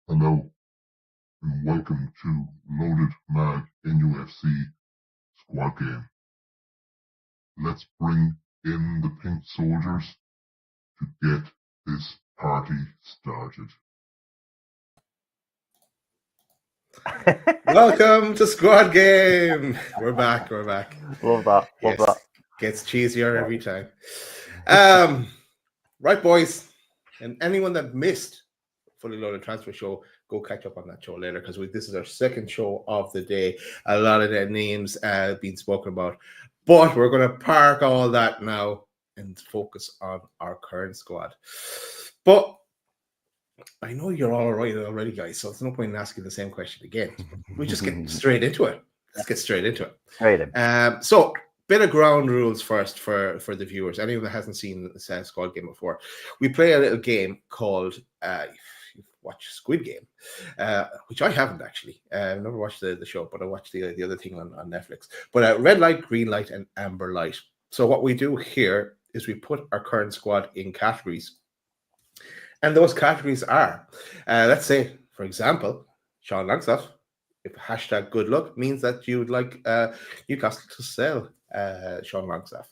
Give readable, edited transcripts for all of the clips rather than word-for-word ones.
Hello, and welcome to Loaded Mag NUFC squad game. Let's bring in the pink soldiers to get this party started. Welcome to Squad Game. We're back. Love that. Love that. Gets cheesier every time. Right, boys, and anyone that missed Fully Loaded Transfer Show, go catch up on that show later, because this is our second show of the day. A lot of their names being spoken about, but we're going to park all that now and focus on our current squad. But I know you're all right already, guys, so there's no point in asking the same question again. We just get straight into it. Let's get straight into it. Straight in. So, bit of ground rules first for the viewers. Anyone that hasn't seen the squad game before, we play a little game called watch Squid Game, which I haven't actually. I've never watched the show, but I watched the other thing on Netflix. But red light, green light, and amber light. So what we do here is we put our current squad in categories. And those categories are, let's say, for example, Sean Langstaff, if hashtag good luck means that you would like Newcastle to sell Sean Langstaff.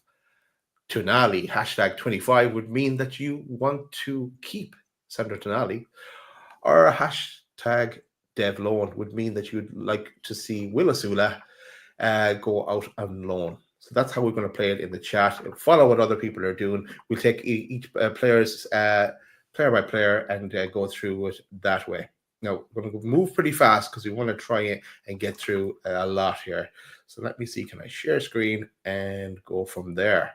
Tonali, hashtag 25 would mean that you want to keep Sandro Tonali. Or a hashtag Dev Loan would mean that you'd like to see Will Asula go out on loan. So that's how we're going to play it in the chat. Follow what other people are doing. We'll take each player's player by player and go through it that way. Now, we're going to move pretty fast because we want to try it and get through a lot here. So let me see, can I share screen and go from there?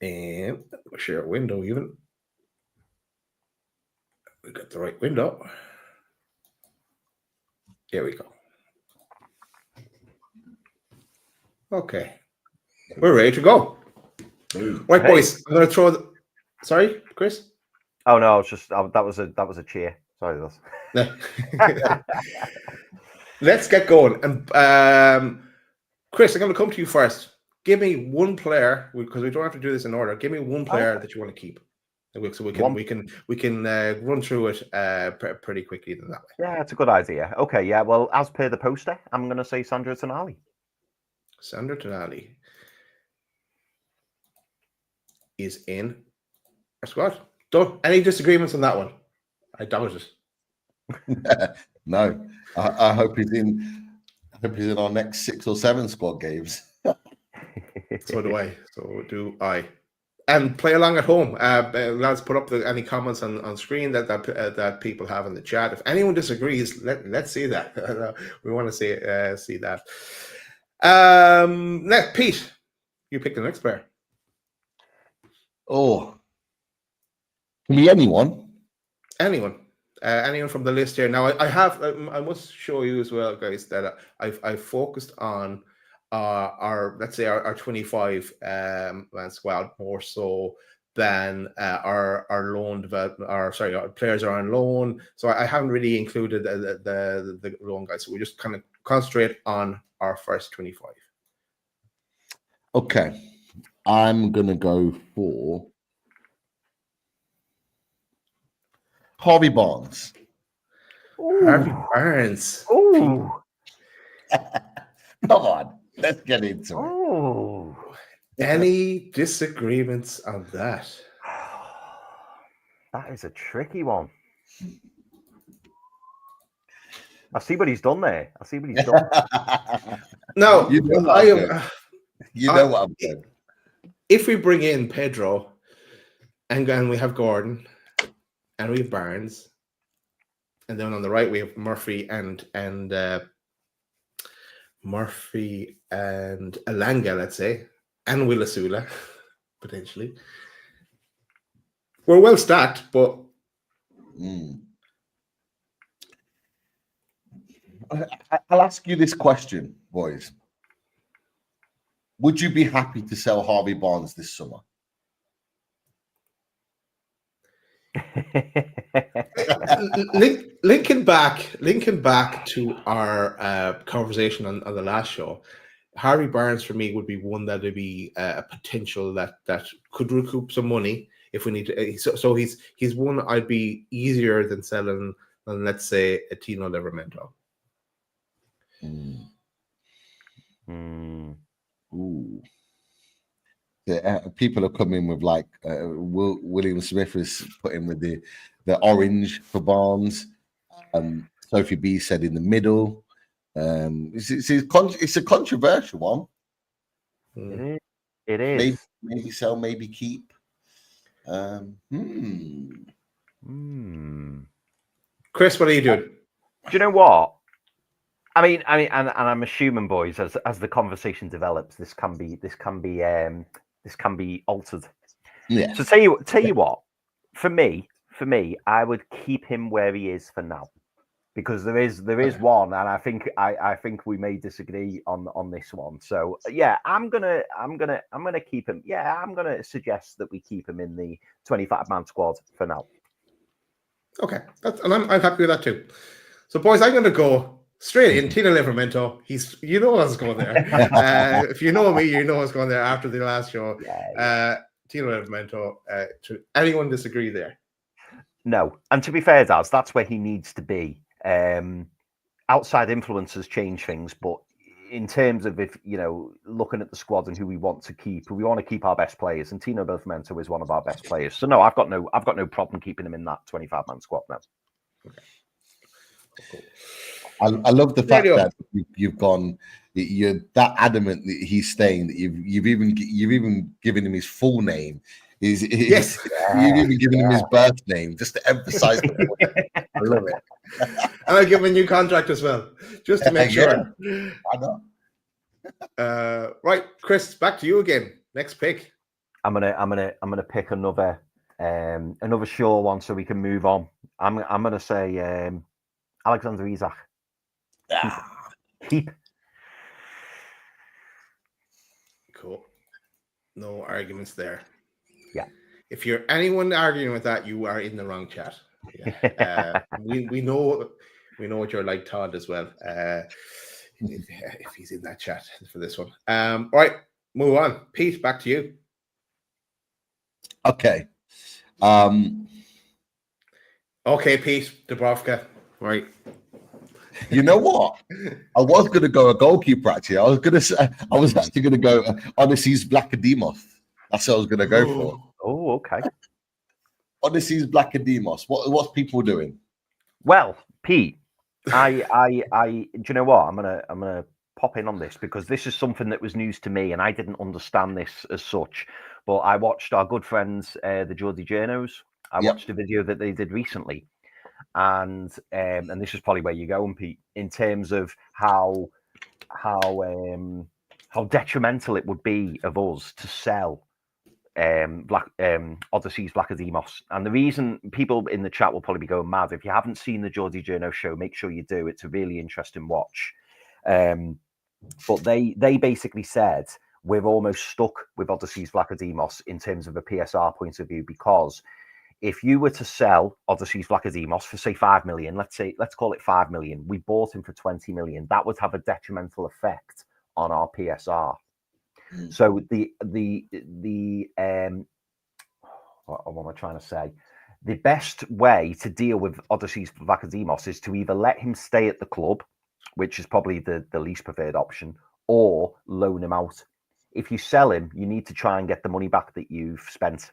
And share a window even. We got the right window. There we go. Okay. We're ready to go. Right, boys. I'm going to throw the... Sorry, Chris? Oh, no, it's just that was a cheer. Sorry, that's... Let's get going. And Chris, I'm going to come to you first. Give me one player, because we don't have to do this in order. Give me one player that you want to keep. So we can run through it pretty quickly that way. Yeah, that's a good idea. Okay, yeah. Well, as per the poster, I'm going to say Sandro Tonali. Sandro Tonali is in our squad. Done. Any disagreements on that one? I doubt it. No, I hope he's in. I hope he's in our next 6 or 7 squad games. So do I. So do I. And play along at home. Lads, put up any comments on screen that people have in the chat. If anyone disagrees, let's see that. We want to see that. Pete, you pick the next player. Oh, can be anyone. Anyone from the list here. Now, I must show you as well, guys, that I've focused on our let's say our 25 man squad more so than our loan our players are on loan. So I haven't really included the loan guys. So we just kind of concentrate on our first 25. Okay, I'm gonna go for Harvey Barnes. Ooh. Harvey Barnes. Ooh. Come on, let's get into it. Oh. Any disagreements on that? That is a tricky one. I see what he's done there. No, you know what I'm doing. if we bring in Pedro, And we have Gordon, and we have Barnes, and then on the right we have Murphy and Alanga, let's say, and Willisula, potentially. We're well stacked, but I'll ask you this question, boys. Would you be happy to sell Harvey Barnes this summer? linking back to our conversation on the last show, Harvey Barnes for me would be one that would be a potential that could recoup some money if we need to. So he's one I'd be easier than selling than, let's say, a Tino Livramento. Ooh. People have come in with like William Smith has put in with the orange for Barnes. Sophie B said in the middle. It's a controversial one. It is. Maybe sell, maybe keep. Chris, what are you doing? Do you know what? I mean, and I'm assuming, boys, as the conversation develops, this can be altered. Yeah. So tell you what, for me, I would keep him where he is for now, because there is one, and I think we may disagree on this one. So yeah, I'm gonna keep him. Yeah, I'm gonna suggest that we keep him in the 25-man squad for now. Okay, and I'm happy with that too. So boys, I'm gonna go straight in. Tino Livramento. You know what's going there. If you know me, you know what's going there after the last show. Tino Livramento. Anyone disagree there? No. And to be fair, Daz, that's where he needs to be. Outside influences change things, but in terms of looking at the squad and who we want to keep our best players, and Tino Livramento is one of our best players. So no, I've got no problem keeping him in that 25-man squad now. Okay. Cool. I love the fact that you're that adamant that he's staying, that you've even given him his full name. You've even given him his birth name just to emphasize the point. I love it. And I give him a new contract as well, just to make sure. I know. Right, Chris, back to you again. Next pick. I'm gonna pick another sure one so we can move on. I'm gonna say Alexander Isak. Keep. Cool. No arguments there. Yeah. If you're anyone arguing with that, you are in the wrong chat. Yeah. We know what you're like, Todd, as well. If he's in that chat for this one. All right, move on. Pete, back to you. Okay. Okay, Pete, Dubrovka. Right. You know what? I was going to go a goalkeeper, actually. I was actually going to go Odysseus Vlachodimos. That's what I was going to go for. Oh, okay. Odysseus Vlachodimos. What's people doing? Well, Pete, I do you know what? I'm gonna pop in on this, because this is something that was news to me and I didn't understand this as such. But I watched our good friends, the Geordie Journos. I watched a video that they did recently. And this is probably where you're going, Pete, in terms of how detrimental it would be of us to sell Odysseus Vlachodimos. And the reason people in the chat will probably be going mad, if you haven't seen the Geordie Journo show, make sure you do. It's a really interesting watch. But they basically said we're almost stuck with Odysseus Vlachodimos in terms of a PSR point of view, because if you were to sell Odysseus Vlachodimos for, say, 5 million, let's call it 5 million, we bought him for 20 million, that would have a detrimental effect on our PSR. So what am I trying to say? The best way to deal with Odysseus Vlachodimos is to either let him stay at the club, which is probably the least preferred option, or loan him out. If you sell him, you need to try and get the money back that you've spent.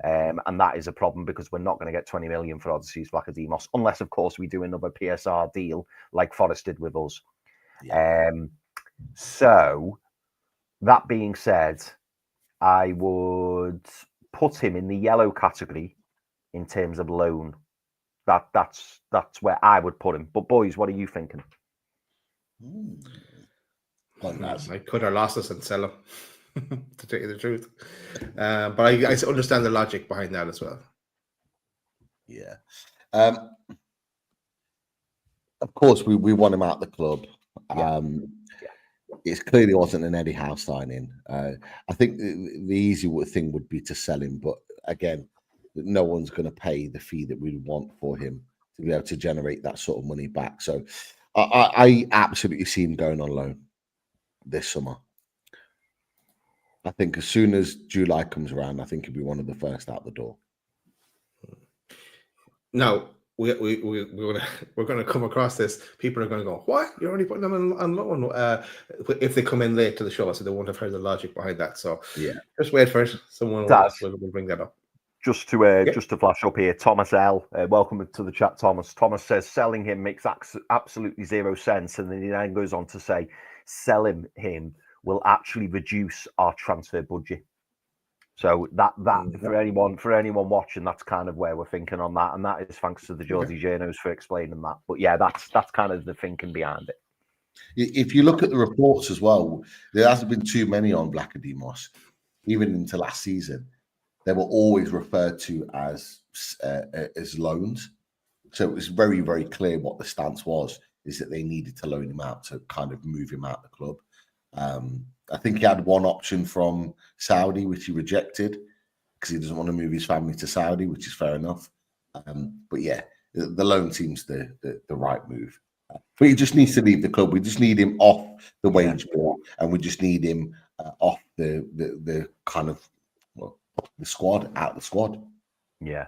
And that is a problem, because we're not going to get 20 million for Odysseus Vlachodimos, unless, of course, we do another PSR deal like Forest did with us. Yeah. So that being said, I would put him in the yellow category in terms of loan. That's where I would put him. But boys, what are you thinking? I could have lost us and sell him, to tell you the truth. But I understand the logic behind that as well. Yeah. Of course, we want him out the club. It clearly wasn't an Eddie Howe signing. I think the easy thing would be to sell him, but again, no one's going to pay the fee that we want for him to be able to generate that sort of money back. So I absolutely see him going on loan this summer. I think as soon as July comes around, I think he'll be one of the first out the door. Now, we're going to come across this. People are going to go, "What? You're already putting them on loan?" If they come in late to the show, so they won't have heard the logic behind that. So just wait for it. Someone will bring that up. Just to flash up here, Thomas L. Welcome to the chat, Thomas. Thomas says selling him makes absolutely zero sense, and then he then goes on to say selling him will actually reduce our transfer budget. So that for anyone watching, that's kind of where we're thinking on that, and that is thanks to the Geordie Journos for explaining that. But yeah, that's kind of the thinking behind it. If you look at the reports as well, there hasn't been too many on Vlachodimos, even into last season. They were always referred to as loans, so it was very, very clear what the stance was: is that they needed to loan him out to kind of move him out of the club. I think he had one option from Saudi, which he rejected because he doesn't want to move his family to Saudi, which is fair enough. But yeah, the loan seems the right move. But he just needs to leave the club. We just need him off the wage bill, and we just need him off the kind of the squad, out the squad. Yeah.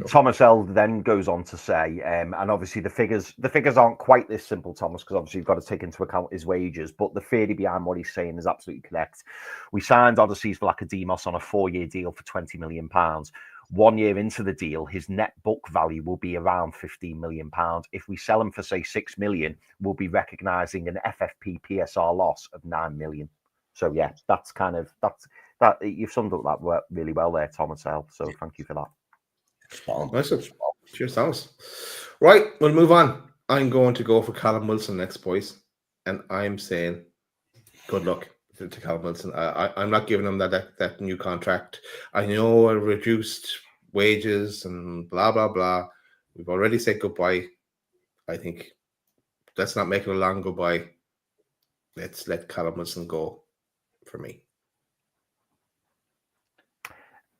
Thomas L then goes on to say, and obviously the figures aren't quite this simple, Thomas, because obviously you've got to take into account his wages, but the theory behind what he's saying is absolutely correct. We signed Odyssey's Vlachodimos on a 4-year deal for £20 million. 1 year into the deal, his net book value will be around £15 million. If we sell him for, say, £6 million, we'll be recognising an FFP PSR loss of £9 million. So yeah, that's that you've summed up that really well there, Thomas L. So thank you for that. Nice. Cheers, Thomas. Right, we'll move on. I'm going to go for Callum Wilson next, boys, and I'm saying good luck to Callum Wilson. I'm not giving him that new contract. I know reduced wages and blah blah blah. We've already said goodbye. I think let's not make it a long goodbye. Let's let Callum Wilson go for me.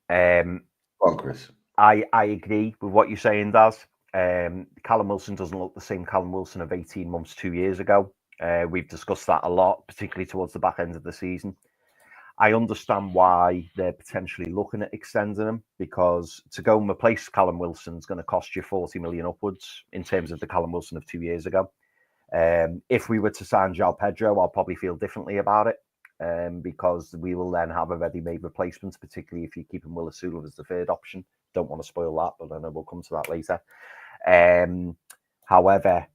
Go on, Chris. I agree with what you're saying, Daz. Callum Wilson doesn't look the same Callum Wilson of 18 months, 2 years ago. We've discussed that a lot, particularly towards the back end of the season. I understand why they're potentially looking at extending him, because to go and replace Callum Wilson is going to cost you 40 million upwards in terms of the Callum Wilson of 2 years ago. If we were to sign João Pedro, I'll probably feel differently about it. Because we will then have a ready-made replacement, particularly if you keep him Will Asula as the third option. Don't want to spoil that, but I know we'll come to that later. However,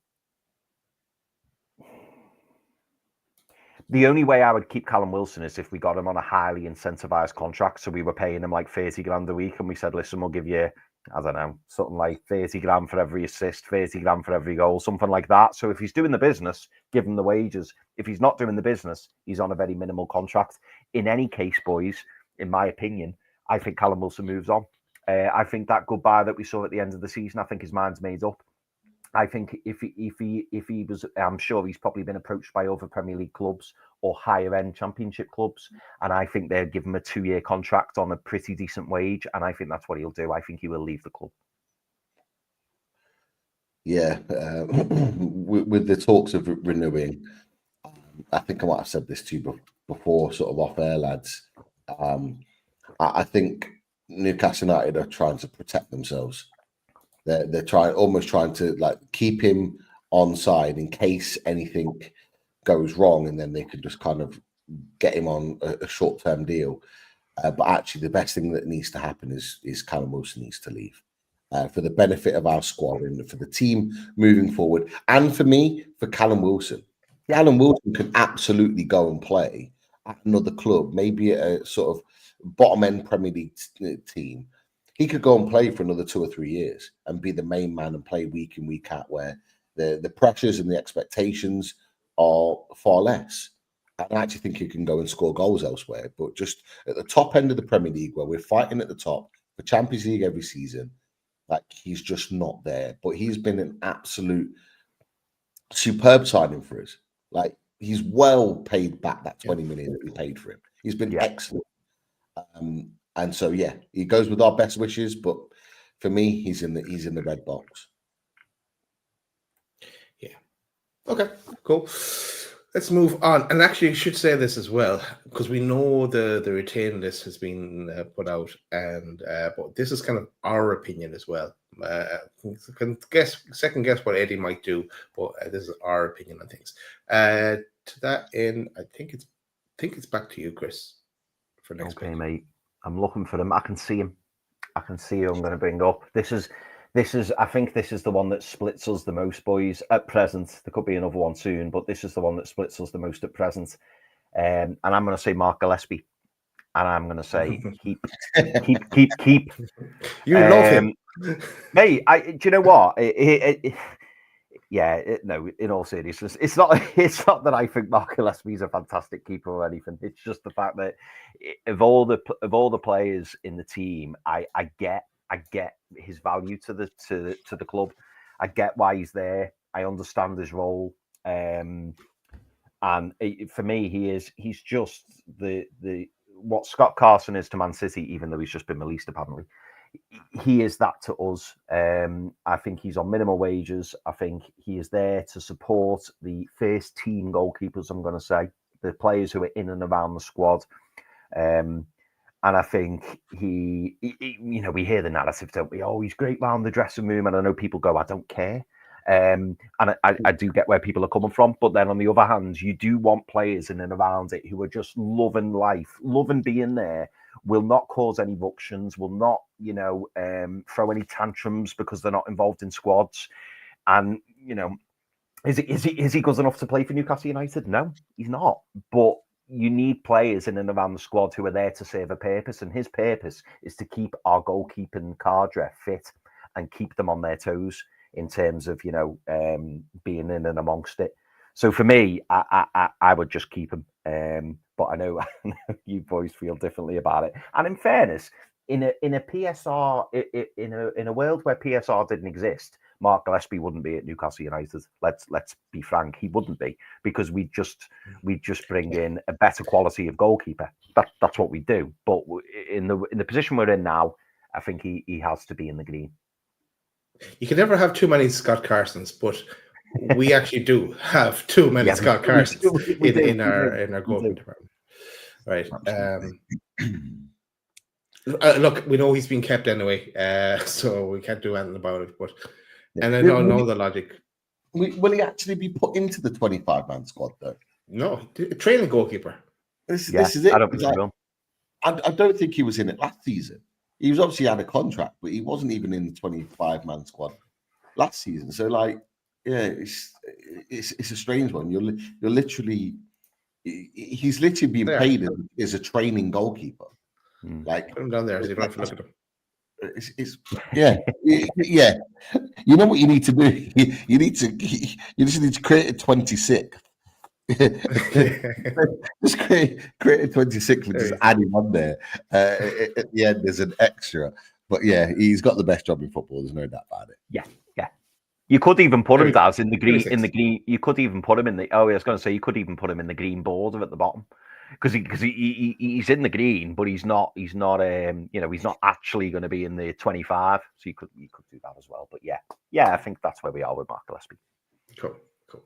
the only way I would keep Callum Wilson is if we got him on a highly incentivized contract. So we were paying him like 30 grand a week, and we said, listen, we'll give you, I don't know, something like 30 grand for every assist, 30 grand for every goal, something like that. So if he's doing the business, give him the wages. If he's not doing the business, he's on a very minimal contract. In any case, boys, in my opinion, I think Callum Wilson moves on. I think that goodbye that we saw at the end of the season, I think his mind's made up. I think if he was, I'm sure he's probably been approached by other Premier League clubs or higher end Championship clubs, and I think they'd give him a 2-year contract on a pretty decent wage, and I think that's what he'll do. I think he will leave the club. Yeah, with the talks of renewing, I think I might have said this to you before, sort of off air, lads. I think Newcastle United are trying to protect themselves. They're almost trying to like keep him on side in case anything goes wrong, and then they could just kind of get him on a short-term deal. But actually, the best thing that needs to happen is Callum Wilson needs to leave for the benefit of our squad and for the team moving forward. And for me, for Callum Wilson. Callum Wilson can absolutely go and play at another club, maybe at a sort of bottom end Premier League team, he could go and play for another 2 or 3 years and be the main man and play week in, week out, where the pressures and the expectations are far less. I actually think he can go and score goals elsewhere, but just at the top end of the Premier League, where we're fighting at the top for Champions League every season, like, he's just not there. But he's been an absolute superb signing for us. Like, he's well paid back that 20 million that we paid for him. He's been excellent. And so, yeah, he goes with our best wishes, but for me, he's in the red box. Yeah. Okay, cool. Let's move on. And actually, I should say this as well, because we know the retain list has been put out, and but this is kind of our opinion as well. Can second guess what Eddie might do, but this is our opinion on things. To that end, I think it's back to you, Chris, for next. Okay, mate. I'm looking for them. I can see him. I can see who I'm going to bring up. This is. I think this is the one that splits us the most, boys. At present, there could be another one soon, but this is the one that splits us the most at present. And I'm going to say Mark Gillespie, and I'm going to say keep. You love him, mate. Do you know what? No. In all seriousness, it's not that I think Mark Gillespie is a fantastic keeper or anything. It's just the fact that of all the players in the team, I get his value to the club. I get why he's there. I understand his role. And for me, he's just the what Scott Carson is to Man City, even though he's just been released apparently. He is that to us. I think he's on minimal wages. I think he is there to support the first team goalkeepers, I'm going to say, the players who are in and around the squad. And I think he, we hear the narrative, don't we? Oh, he's great round the dressing room. And I know people go, I don't care. And I do get where people are coming from. But then on the other hand, you do want players in and around it who are just loving life, loving being there, will not cause any ructions, will not, throw any tantrums because they're not involved in squads. And, is he good enough to play for Newcastle United? No, he's not. But you need players in and around the squad who are there to serve a purpose. And his purpose is to keep our goalkeeping cadre fit and keep them on their toes in terms of, being in and amongst it. So for me, I would just keep him. But I know you boys feel differently about it. And in fairness, in a PSR, in a world where PSR didn't exist, Mark Gillespie wouldn't be at Newcastle United. Let's be frank, he wouldn't be, because we just bring in a better quality of goalkeeper. That's what we do. But in the position we're in now, I think he has to be in the green. You can never have too many Scott Carsons, but we actually do have too many Scott Carsons in our goalkeeping department. Right. Look, we know he's been kept anyway, so we can't do anything about it. But and I know the logic. Will he actually be put into the 25-man squad though? No, training goalkeeper. This is it. I don't think he will. I don't think he was in it last season. He was obviously had a contract, but he wasn't even in the 25-man squad last season. So, it's a strange one. You're literally, he's literally being paid as a training goalkeeper. Put him down there. So you don't have to look at him. Yeah. You know what you need to do? You just need to create a 26th. Just create a 26th and just add him on there. At the end, there's an extra. But yeah, he's got the best job in football. There's no doubt about it. Yeah. You could even put him, Daz, in the green. In the green, you could even put him in the. Oh, I was going to say you could even put him in the green border at the bottom, because he's in the green, but he's not. He's not actually going to be in the 25. So you could do that as well. But yeah, I think that's where we are with Mark Gillespie. Cool.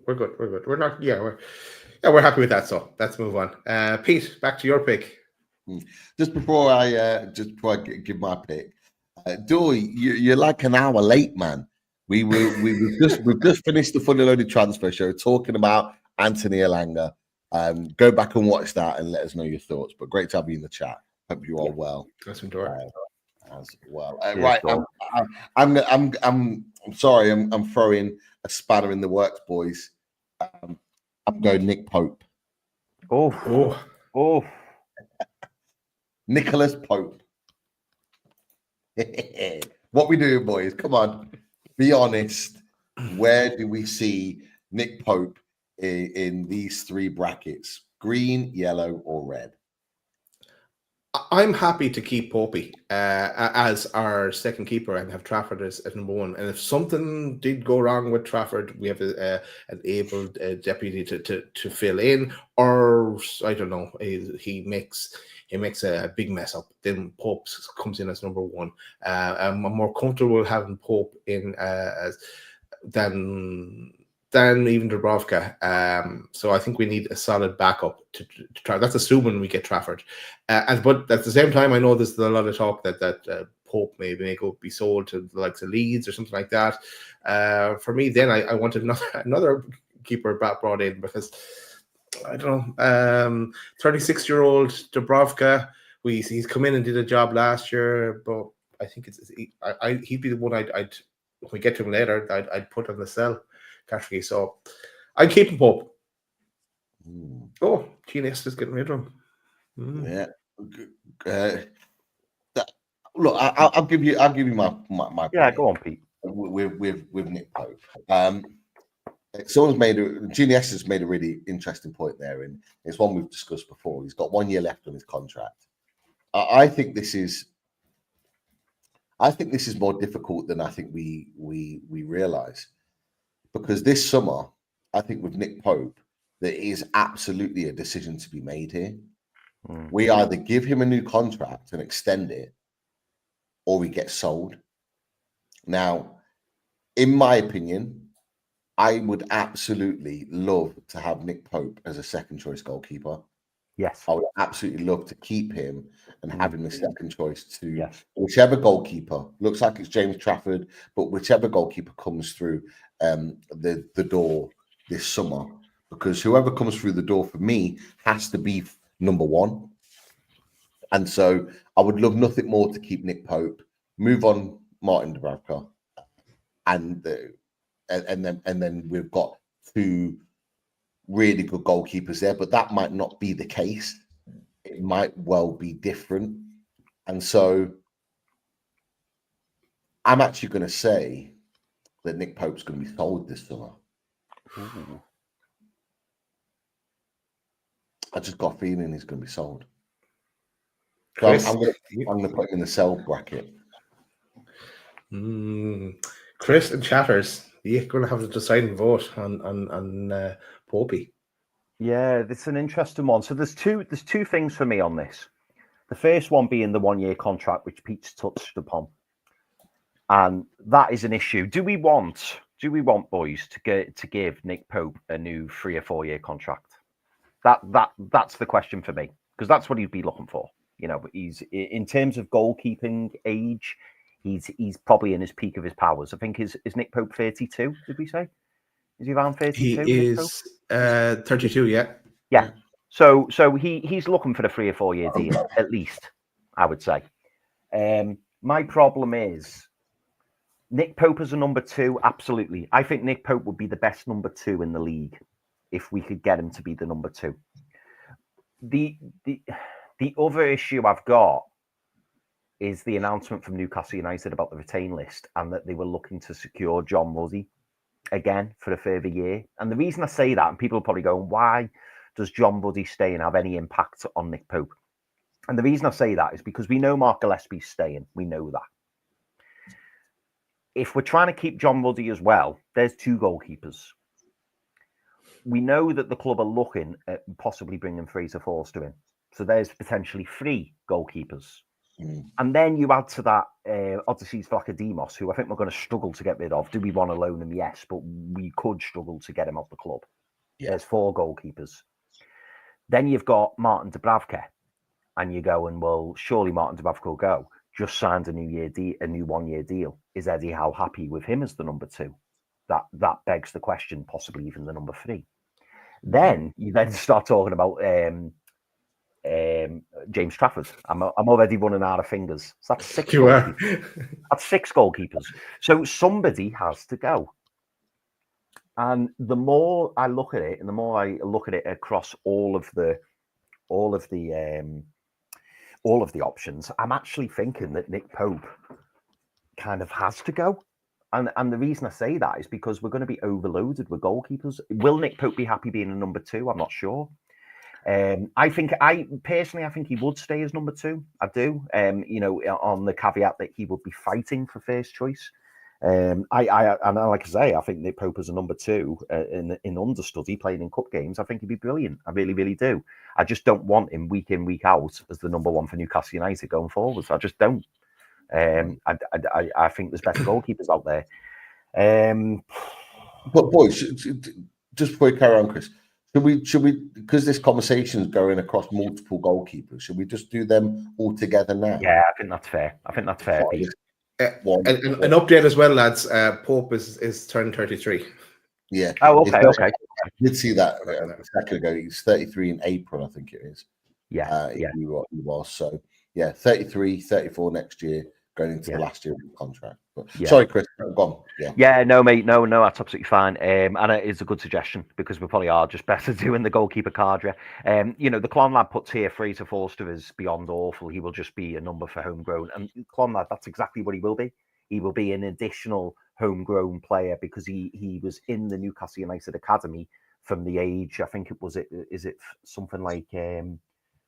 We're good. We're not. We're happy with that. So let's move on. Pete, back to your pick. Just before I give my pick, Doy, you're like an hour late, man. We've just finished the Fully Loaded Transfer Show talking about Anthony Elanga. Go back and watch that and let us know your thoughts. But great to have you in the chat. Hope you are well. Let's enjoy as well. Right, I'm sorry. I'm throwing a spanner in the works, boys. I'm going Nick Pope. Oh. Nicholas Pope. What we doing, boys? Come on, be honest. Where do we see Nick Pope in these three brackets? Green, yellow, or red? I'm happy to keep Popey as our second keeper and have Trafford as number one. And if something did go wrong with Trafford, we have an able deputy to fill in, or I don't know, he makes a big mess up. Then Pope comes in as number one. I'm more comfortable having Pope in than even Dubravka. So I think we need a solid backup to try. That's assuming we get Trafford. But at the same time, I know there's a lot of talk that Pope may be sold to the likes of Leeds or something like that. For me, then I wanted another keeper brought in, because I don't know, 36-year-old Dubravka. He's come in and did a job last year, but I think he'd be the one I'd if we get to him later, I'd put on the sell category. So I'd keep him Pope. Oh, Genius is getting rid of him. Yeah. Look, I'll give you my yeah. Go on, Pete. With Nick Pope. Genius has made a really interesting point there, and it's one we've discussed before. He's got 1 year left on his contract. I think this is more difficult than I think we realize, because this summer, I think with Nick Pope, there is absolutely a decision to be made here. We either give him a new contract and extend it, or we get sold. Now, in my opinion, I would absolutely love to have Nick Pope as a second choice goalkeeper. Yes. I would absolutely love to keep him and have him as second choice to whichever goalkeeper. Looks like it's James Trafford, but whichever goalkeeper comes through the door this summer, because whoever comes through the door for me has to be number one. And so I would love nothing more to keep Nick Pope, move on Martin Dubravka, and then we've got two really good goalkeepers there, but that might not be the case. It might well be different. And so I'm actually going to say that Nick Pope's going to be sold this summer. Ooh. I just got a feeling he's going to be sold. So Chris, I'm going to put him in the sell bracket. Chris and Chatters, you're going to have the deciding vote on Popey. Yeah, it's an interesting one. So there's two things for me on this. The first one being the 1 year contract, which Pete's touched upon, and that is an issue. Do we want boys to give Nick Pope a new 3 or 4 year contract? That's the question for me, because that's what he'd be looking for. You know, he's in terms of goalkeeping age, he's probably in his peak of his powers. I think is Nick Pope 32? Did we say? Is he around 32? He is 32. Yeah. Yeah. So he's looking for the 3 or 4 year deal at least, I would say. My problem is Nick Pope as a number 2. Absolutely, I think Nick Pope would be the best number 2 in the league if we could get him to be the number 2. The other issue I've got is the announcement from Newcastle United about the retain list, and that they were looking to secure John Ruddy again for a further year. And the reason I say that, and people are probably going, why does John Ruddy stay and have any impact on Nick Pope? And the reason I say that is because we know Mark Gillespie's staying. We know that. If we're trying to keep John Ruddy as well, there's 2 goalkeepers. We know that the club are looking at possibly bringing Fraser Forster in. So there's potentially 3 goalkeepers. And then you add to that Odysseus Vlachodimos, who I think we're going to struggle to get rid of. Do we want to loan him? Yes, but we could struggle to get him off the club. Yeah. There's 4 goalkeepers. Then you've got Martin Dubravka, and you're going, well, surely Martin Dubravka will go. Just signed a new 1 year deal. Is Eddie Howe happy with him as the number 2? That begs the question, possibly even the number 3. Then you start talking about James Trafford. I'm already running out of fingers. So that's 6 goalkeepers. That's 6 goalkeepers. So somebody has to go. And the more I look at it, and the more I look at it across all of the all of the options, I'm actually thinking that Nick Pope kind of has to go. And the reason I say that is because we're going to be overloaded with goalkeepers. Will Nick Pope be happy being a number 2? I'm not sure. I think he would stay as number 2. I do. On the caveat that he would be fighting for first choice. And like I say, I think Nick Pope as a number 2 in understudy playing in cup games, I think he'd be brilliant. I really, really do. I just don't want him week in, week out as the number 1 for Newcastle United going forwards. I just don't. I think there's better goalkeepers out there. But boys, just before we carry on, Chris, should we because this conversation is going across multiple goalkeepers, should we just do them all together now? Yeah, I think that's fair. An update as well, lads. Pope is turned 33. Yeah. Oh, okay. I did see that a second ago. He's 33 in April, I think it is. Yeah. He was. So, yeah, 33, 34 next year, going into the last year of the contract. But, sorry, Chris, go on. Yeah, no, mate, no, that's absolutely fine. And it is a good suggestion because we probably are just better doing the goalkeeper card. The Clon lad puts here Fraser Forster is beyond awful. He will just be a number for homegrown. And Clon lad, that's exactly what he will be. He will be an additional homegrown player because he was in the Newcastle United Academy from the age, I think is it something like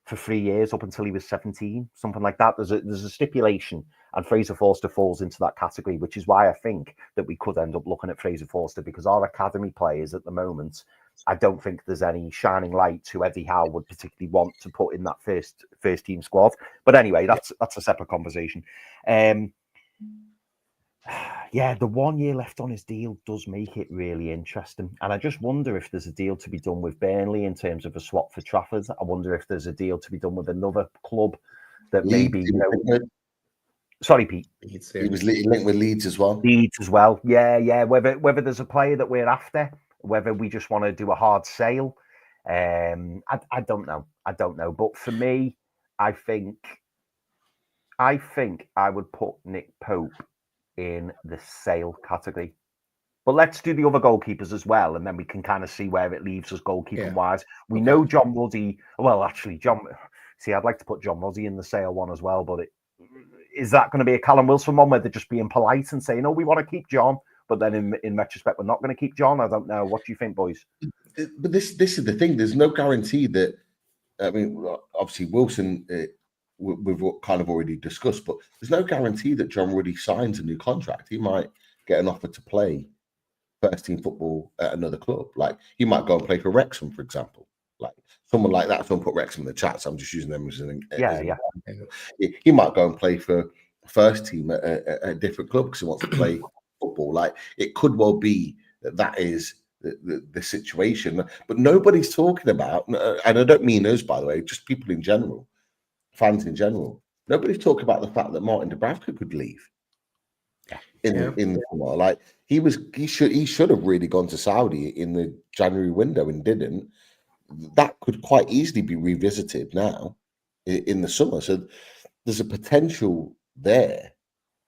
for 3 years up until he was 17, something like that. There's a stipulation, and Fraser Forster falls into that category, which is why I think that we could end up looking at Fraser Forster because our academy players at the moment, I don't think there's any shining lights who Eddie Howe would particularly want to put in that first team squad. But anyway, that's a separate conversation. The 1 year left on his deal does make it really interesting. And I just wonder if there's a deal to be done with Burnley in terms of a swap for Trafford. I wonder if there's a deal to be done with another club that maybe, Sorry, Pete. He was linked with Leeds as well. Yeah. Whether there's a player that we're after, whether we just want to do a hard sale. I don't know. But for me, I think I would put Nick Pope in the sale category. But let's do the other goalkeepers as well, and then we can kind of see where it leaves us goalkeeping wise. We know John Ruddy. Well, actually, I'd like to put John Ruddy in the sale one as well, but is that going to be a Callum Wilson one where they're just being polite and saying, "Oh, we want to keep John," but then in retrospect, we're not going to keep John? I don't know. What do you think, boys? But this is the thing. There's no guarantee that. I mean, obviously Wilson. We've kind of already discussed, but there's no guarantee that John Ruddy signs a new contract. He might get an offer to play first team football at another club. Like he might go and play for Wrexham, for example. Like someone like that. Someone put Wrexham in the chat, so I'm just using them as an He might go and play for first team at a different club because he wants to play football. Like it could well be that is the situation, but nobody's talking about, and I don't mean us, by the way, just people in general. Fans in general, nobody's talking about the fact that Martin Dubravka could leave in the summer. Like he should have really gone to Saudi in the January window and didn't. That could quite easily be revisited now in the summer. So there's a potential there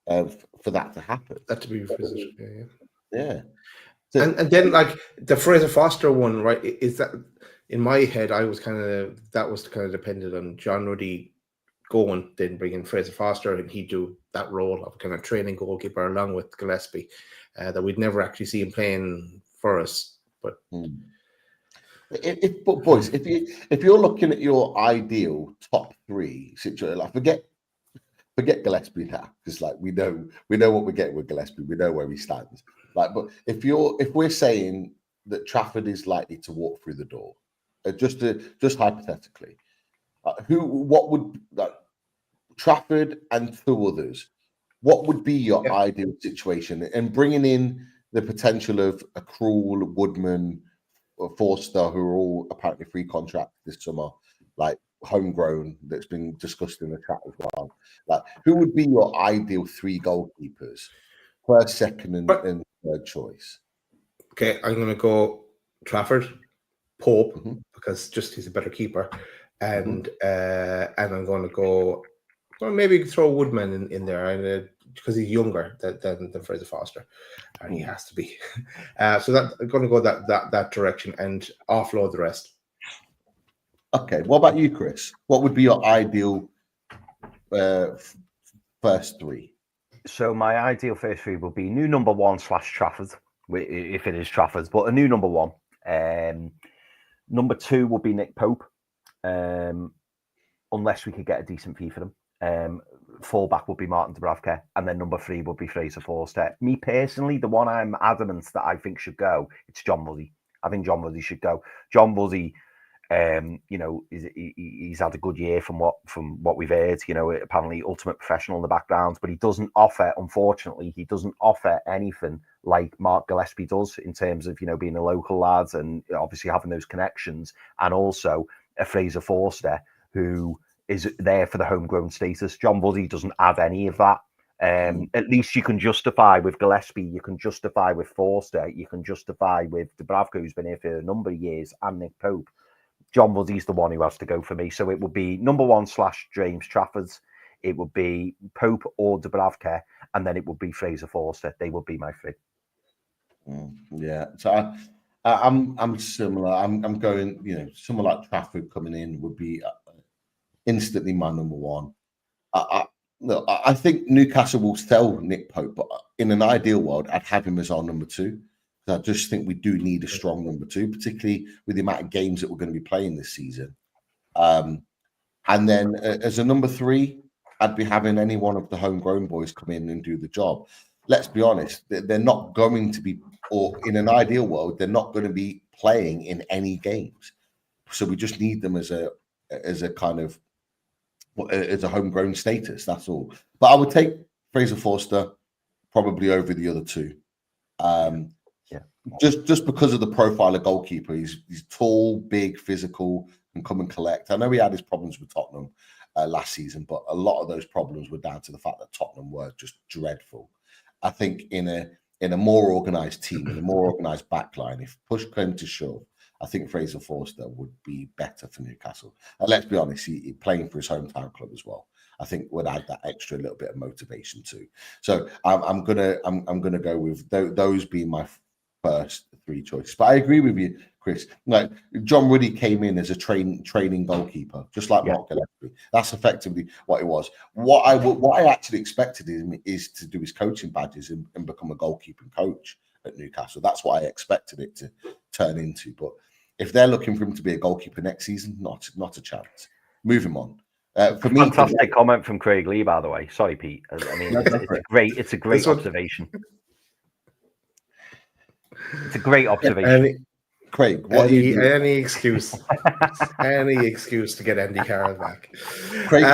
for that to happen. That to be revisited. Yeah. So, and then like the Fraser Forster one, right? Is that in my head? That was kind of dependent on John Ruddy going, then bring in Fraser Forster, and he'd do that role of kind of training goalkeeper along with Gillespie, that we'd never actually see him playing for us. But boys, if you're looking at your ideal top 3 situation, like forget Gillespie now, because like we know what we're getting with Gillespie, we know where he stands. Like, but if we're saying that Trafford is likely to walk through the door, just hypothetically, what would Trafford and 2 others? What would be your ideal situation? And bringing in the potential of a Krul, Woodman, or Forster, who are all apparently free contract this summer, like homegrown, that's been discussed in the chat as well. Like, who would be your ideal 3 goalkeepers, first, second, and third choice? Okay, I'm going to go Trafford, Pope, because just he's a better keeper, and I'm going to go. Well, maybe throw Woodman in there, because he's younger than Fraser Forster, and he has to be. So that I'm going to go that direction and offload the rest. Okay, what about you, Chris? What would be your ideal first three? So my ideal first three would be new number 1 / Trafford, if it is Trafford, but a new number 1. Number 2 would be Nick Pope, unless we could get a decent fee for them. Fullback would be Martin Dubravka, and then number 3 would be Fraser Forster. Me personally, the one I'm adamant that I think should go, it's John Muzzy. I think John Muzzy should go. John Muzzy, he's had a good year from what we've heard. Apparently ultimate professional in the background, but he doesn't offer. Unfortunately, he doesn't offer anything like Mark Gillespie does in terms of being a local lad and obviously having those connections, and also a Fraser Forster who is there for the homegrown status. John Muzzy doesn't add any of that. At least you can justify with Gillespie, you can justify with Forster, you can justify with Dubravka, who's been here for a number of years, and Nick Pope. John Muzzy's the one who has to go for me. So it would be number 1 / James Trafford. It would be Pope or Dubravka, and then it would be Fraser Forster. They would be my 3. Yeah. So I'm similar. I'm going. Someone like Trafford coming in would be instantly my number 1. I think Newcastle will sell Nick Pope, but in an ideal world, I'd have him as our number 2. I just think we do need a strong number 2, particularly with the amount of games that we're going to be playing this season. And then as a number 3, I'd be having any one of the homegrown boys come in and do the job. Let's be honest, they're not going to be, or in an ideal world, they're not going to be playing in any games. So we just need them as a kind of, as a homegrown status. That's all. But I would take Fraser Forster probably over the other 2. Just because of the profile of goalkeeper. He's tall, big, physical, and come and collect. I know he had his problems with Tottenham last season, but a lot of those problems were down to the fact that Tottenham were just dreadful. I think in a more organised team, in a more organised backline, if push came to shove, I think Fraser Forster would be better for Newcastle. And let's be honest, he playing for his hometown club as well, I think would add that extra little bit of motivation too. So I'm gonna go with those being my first 3 choices. But I agree with you, Chris. Like John Ruddy came in as a training goalkeeper, just like Mark Gillespie. That's effectively what it was. What I actually expected him is to do his coaching badges and become a goalkeeping coach at Newcastle. That's what I expected it to turn into. But if they're looking for him to be a goalkeeper next season, not a chance. Move him on. For me, fantastic comment from Craig Lee, by the way. Sorry, Pete. I mean, it's a great observation. It's a great observation. Craig, any excuse to get Andy Carroll back. Craig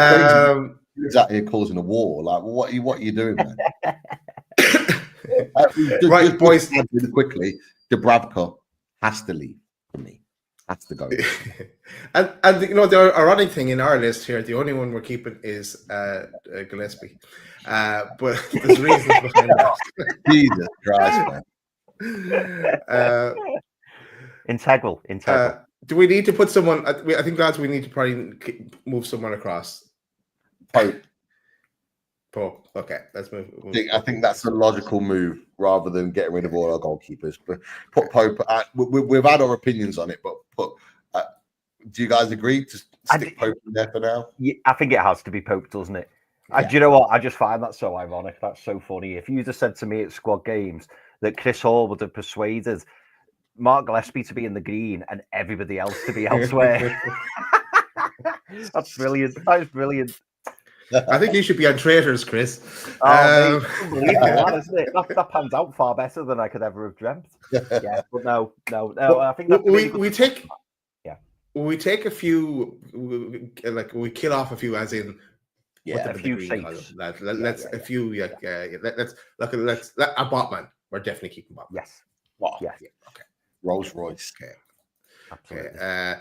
is out here causing a war. Like, what are you doing, man? Right, boys. Really quickly, Dubravka has to leave for me. Has to go. and the ironic thing in our list here, the only one we're keeping is Gillespie. But there's reasons behind that. Jesus Christ, man. Integral. Do we need to put someone? I think, lads, we need to probably move someone across. Pope. Okay, let's move. I think that's a logical move rather than getting rid of all our goalkeepers. But put Pope. We've had our opinions on it, but do you guys agree to stick Pope in there for now? Yeah, I think it has to be Pope, doesn't it? Yeah. Do you know what? I just find that so ironic. That's so funny. If you just said to me at squad games that Chris Hall would have persuaded Mark Gillespie to be in the green and everybody else to be elsewhere. That's brilliant. That is brilliant. I think you should be on Traitors, Chris. Oh, unbelievable, that, isn't it? That pans out far better than I could ever have dreamt. Yeah, but no. I think that's we take a few, like we kill off a few, as in a few shapes. Let's a few. Let's look at a Botman. We're definitely keeping Botman. Yes. Wow. Yes. Yeah. Okay. Rolls Royce. Okay. Absolutely. Okay.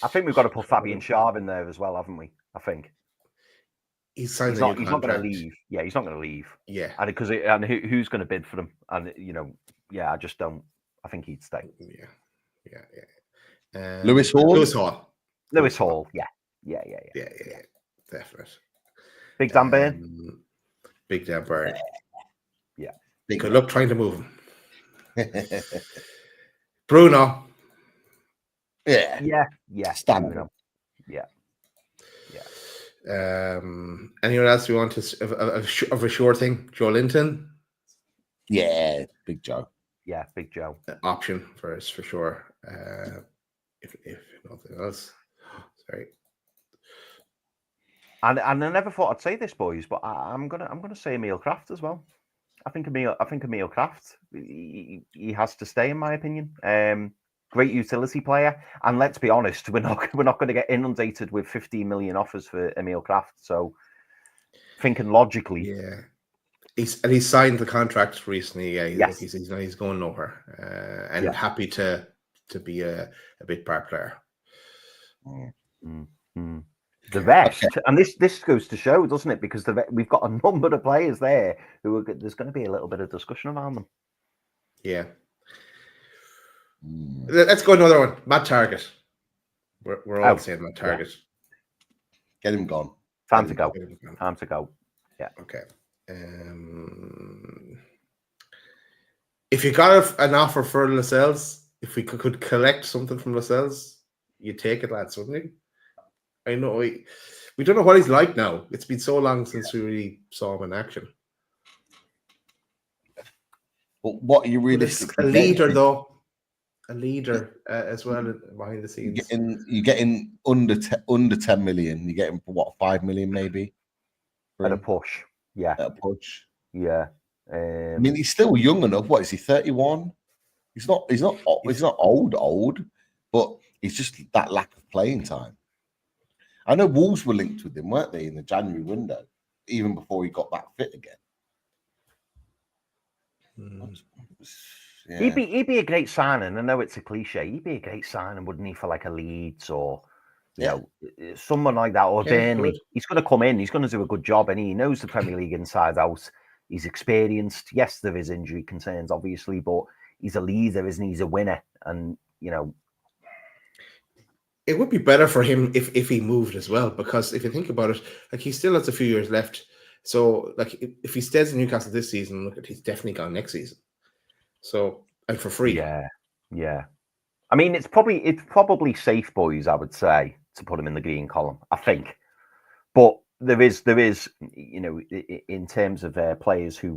I think we've got to put Fabian Schär in there as well, haven't we? I think he's not going to leave. Yeah, he's not going to leave. Yeah, and who's going to bid for him? And I just don't. I think he'd stay. Yeah. Lewis Hall. Yeah. Definitely. Big Dan Burn. Big Dan Burn. Yeah. Good luck trying to move him. Bruno. Yeah. Yeah. Standard. Yeah. Anyone else you want to of a sure thing? Joe Linton? Yeah, Big Joe. Yeah, Big Joe. Option for us for sure. If nothing else. Sorry. And I never thought I'd say this, boys, but I'm gonna say Emil Kraft as well. I think Emil Kraft, he has to stay, in my opinion. Great utility player, and let's be honest, we're not going to get inundated with 15 million offers for Emil Kraft. So, thinking logically, yeah, he's signed the contract recently. Yeah, yes. he's going nowhere, and happy to be a bit part player. The rest, and this goes to show, doesn't it? Because we've got a number of players there who there's going to be a little bit of discussion around them. Yeah. Let's go another one. Matt Target. We're all saying Matt Target. Yeah. Get him gone. Time to go. Time to go. Yeah. Okay. If you got an offer for Lascelles, if we could collect something from Lascelles, you'd take it, lads, wouldn't you? I know we don't know what he's like now. It's been so long since we really saw him in action. But what are you really a leader though? A leader as well behind the scenes. You're getting under 10 million. You're getting for what, 5 million maybe? At a push. Yeah. At a push. Yeah. I mean, he's still young enough. What is he? 31. He's not old, but it's just that lack of playing time. I know Wolves were linked with him, weren't they, in the January window, even before he got back fit again. Yeah. He'd be a great signing. I know it's a cliche. He'd be a great signing, wouldn't he, for like a Leeds or you know someone like that, or Burnley. He's going to come in. He's going to do a good job, and he knows the Premier League inside out. He's experienced. Yes, there is injury concerns, obviously, but he's a leader, isn't he? He's a winner, and it would be better for him if he moved as well, because if you think about it, like he still has a few years left. So like if he stays in Newcastle this season, look, he's definitely gone next season. So, and for free. Yeah. I mean, it's probably safe, boys, I would say, to put him in the green column, I think. But there is, in terms of players who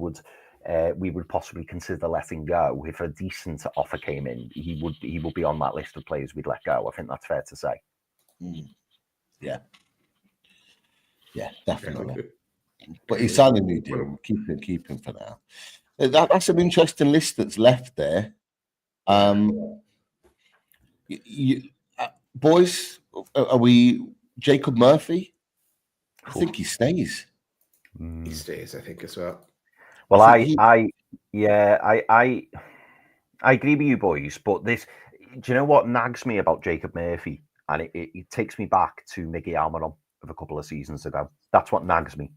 we would possibly consider letting go, if a decent offer came in, he would be on that list of players we'd let go. I think that's fair to say. Yeah, definitely. But he's signed a new deal. Keep him for now. That's an interesting list that's left there. Boys, are we Jacob Murphy? I think he stays. He stays, I think, as well. Well, I agree with you, boys. But do you know what nags me about Jacob Murphy? And it takes me back to Miggy Almiron of a couple of seasons ago. That's what nags me.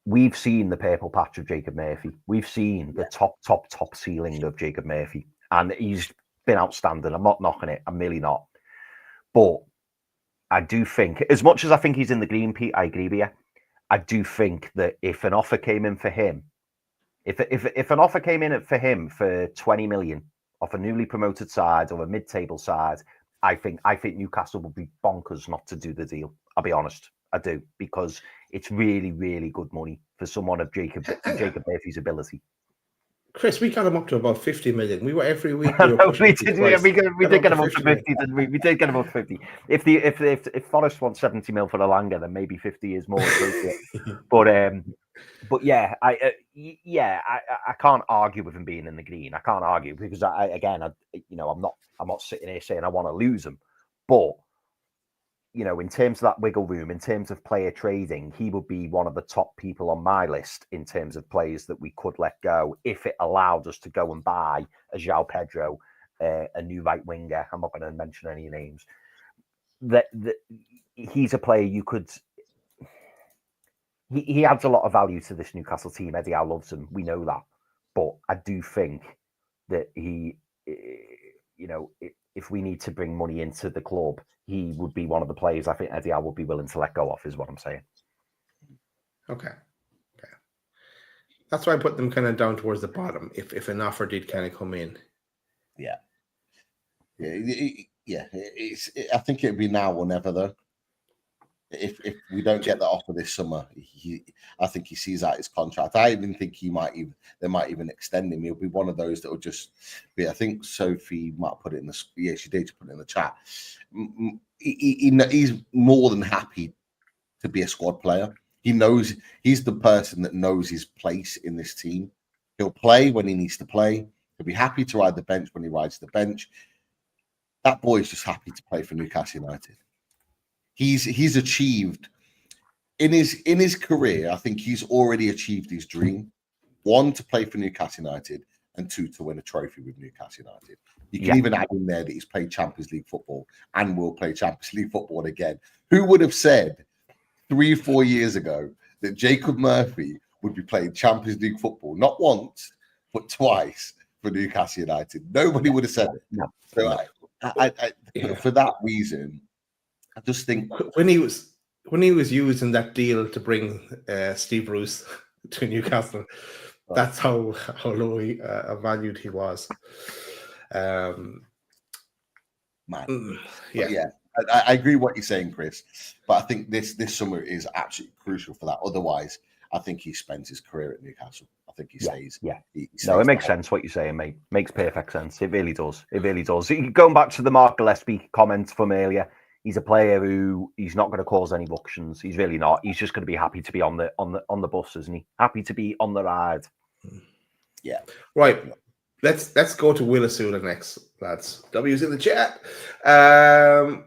We've seen the purple patch of Jacob Murphy. We've seen the top ceiling of Jacob Murphy. And he's been outstanding. I'm not knocking it. I'm really not. But I do think, as much as I think he's in the green, Pete, I agree with you. I do think that if an offer came in for him, if an offer came in for him for 20 million off a newly promoted side or a mid-table side, I think Newcastle would be bonkers not to do the deal. I'll be honest. I do, because it's really, really good money for someone of Jacob Murphy's ability. Chris, we got him up to about 50 million. We were every week. We did get him up to 50. We did get him up to 50. If Forest wants 70 mil for Alanga, then maybe 50 is more appropriate. But yeah, I can't argue with him being in the green. I can't argue because I'm not sitting here saying I want to lose him, but in terms of that wiggle room, in terms of player trading, he would be one of the top people on my list in terms of players that we could let go if it allowed us to go and buy a João Pedro, a new right winger. I'm not going to mention any names. That he's a player you could. He adds a lot of value to this Newcastle team. Eddie Howe loves him. We know that, but I do think that he, if we need to bring money into the club, he would be one of the players I think Eddie Howe would be willing to let go of, is what I'm saying. Okay. That's why I put them kind of down towards the bottom. If an offer did kind of come in. Yeah. I think it'd be now or never, though. if we don't get that offer this summer, I think he sees out his contract. I even think they might even extend him. He'll be one of those that will just be. I think Sophie might put it in the she did put it in the chat. He's more than happy to be a squad player. He knows he's the person that knows his place in this team. He'll play when he needs to play. He'll be happy to ride the bench when he rides the bench. That boy's just happy to play for Newcastle United. He's achieved in his career. I think he's already achieved his dream: 1, to play for Newcastle United, and 2, to win a trophy with Newcastle United. You can even add in there that he's played Champions League football and will play Champions League football again. Who would have said 3-4 years ago that Jacob Murphy would be playing Champions League football not once but twice for Newcastle United? Nobody would have said it. No. So for that reason, I just think when he was used in that deal to bring Steve Bruce to Newcastle, that's how low valued he was. Man, I agree with what you're saying, Chris. But I think this summer is absolutely crucial for that. Otherwise, I think he spends his career at Newcastle. I think he stays. Yeah. He No, it makes sense what you're saying, mate. Makes perfect sense. It really does. It really does. Going back to the Mark Gillespie comment from earlier, he's a player who he's not going to cause any ructions. He's really not. He's just going to be happy to be on the bus, isn't he? Happy to be on the ride. Yeah. Right. Let's go to Will Asula next, lads. W's in the chat. I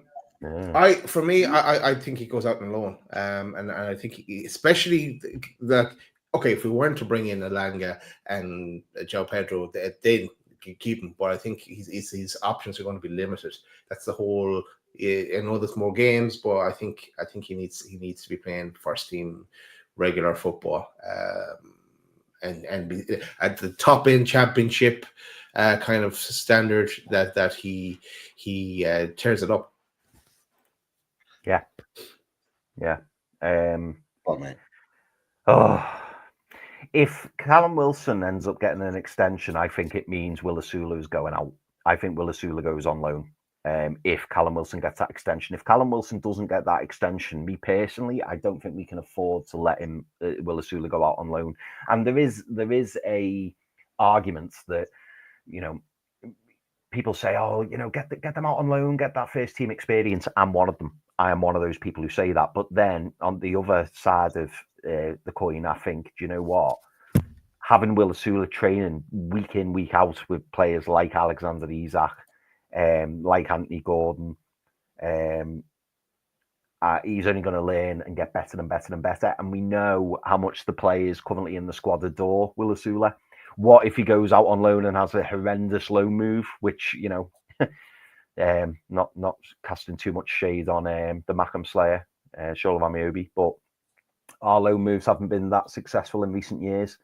think he goes out on loan. And I think especially that. Okay, if we weren't to bring in Alanga and João Pedro, they'd keep him. But I think his options are going to be limited. That's the whole. I know there's more games, but I think he needs to be playing first team regular football, and be at the top end championship kind of standard that he tears it up. Yeah. If Callum Wilson ends up getting an extension, I think it means Will Asula is going out. I think Will Asula goes on loan. If Callum Wilson gets that extension. If Callum Wilson doesn't get that extension, me personally, I don't think we can afford to let him Will Asula go out on loan. And there is a argument that, people say, get them out on loan, get that first team experience. I'm one of them. I am one of those people who say that. But then on the other side of the coin, I think, do you know what? Having Will Asula training week in, week out with players like Alexander Isak, like Anthony Gordon, he's only going to learn and get better and better and better. And we know how much the players currently in the squad adore Will Asula. What if he goes out on loan and has a horrendous loan move, which, not casting too much shade on the Mackham Slayer, Shola Amiobi, but our loan moves haven't been that successful in recent years.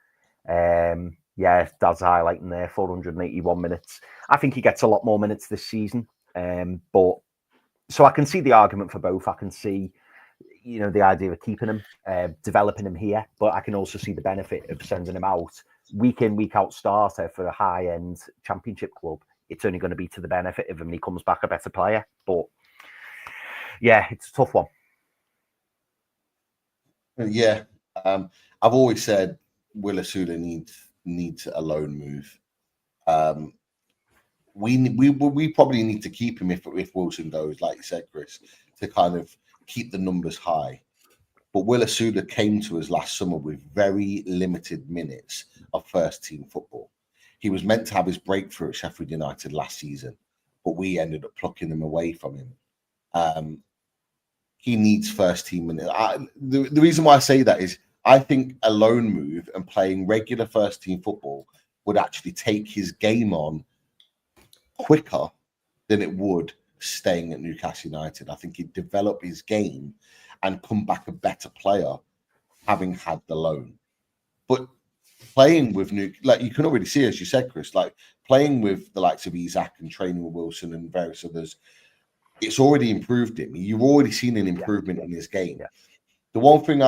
Dad's highlighting there, 481 minutes. I think he gets a lot more minutes this season. But so I can see the argument for both. I can see, the idea of keeping him, developing him here, but I can also see the benefit of sending him out week in, week out starter for a high-end championship club. It's only going to be to the benefit of him when he comes back a better player. But yeah, it's a tough one. Yeah. I've always said Will Asula needs a loan move. We probably need to keep him if Wilson goes, like you said, Chris, to kind of keep the numbers high. But Will Asula came to us last summer with very limited minutes of first team football. He was meant to have his breakthrough at Sheffield United last season, but we ended up plucking him away from him. He needs first team minutes. The reason why I say that is I think a loan move and playing regular first team football would actually take his game on quicker than it would staying at Newcastle United. I think he'd develop his game and come back a better player having had the loan. But playing with you can already see, as you said, Chris, like playing with the likes of Isak and training with Wilson and various others, it's already improved him. You've already seen an improvement in his game. Yeah. The one thing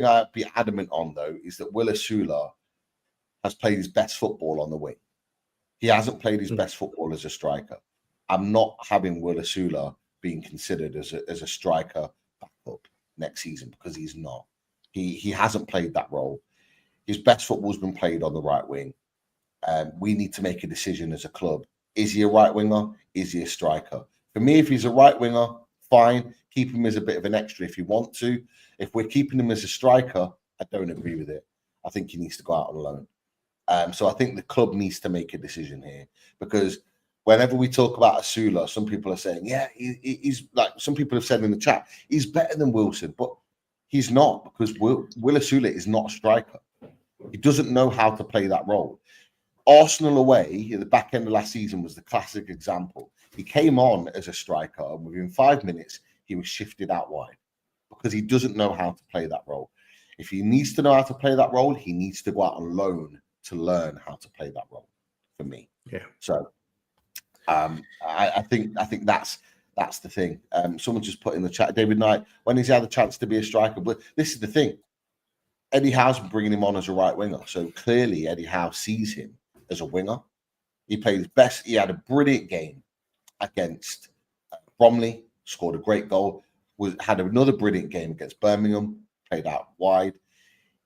I'd be adamant on though is that Will Asula has played his best football on the wing. He hasn't played his best football as a striker. I'm not having Will Asula being considered as a striker backup. up next season because he's not. He hasn't played that role. His best football's been played on the right wing. We need to make a decision as a club. Is he a right winger? Is he a striker? For me, if he's a right winger, fine. Keep him as a bit of an extra if you want to. If we're keeping him as a striker, I don't agree with it. I think he needs to go out on loan. So I think the club needs to make a decision here, because whenever we talk about Asula, some people are saying, yeah, he's like, some people have said in the chat, he's better than Wilson, but he's not, because Will Asula is not a striker. He doesn't know how to play that role. Arsenal away at the back end of last season was the classic example. He came on as a striker, and within 5 minutes, he was shifted out wide because he doesn't know how to play that role. If he needs to know how to play that role, he needs to go out on loan to learn how to play that role, for me. Yeah. So I think that's the thing. Someone just put in the chat, David Knight, when he's had a chance to be a striker. But this is the thing. Eddie Howe's been bringing him on as a right winger. So clearly Eddie Howe sees him as a winger. He played his best. He had a brilliant game against Bromley, scored a great goal, had another brilliant game against Birmingham, played out wide.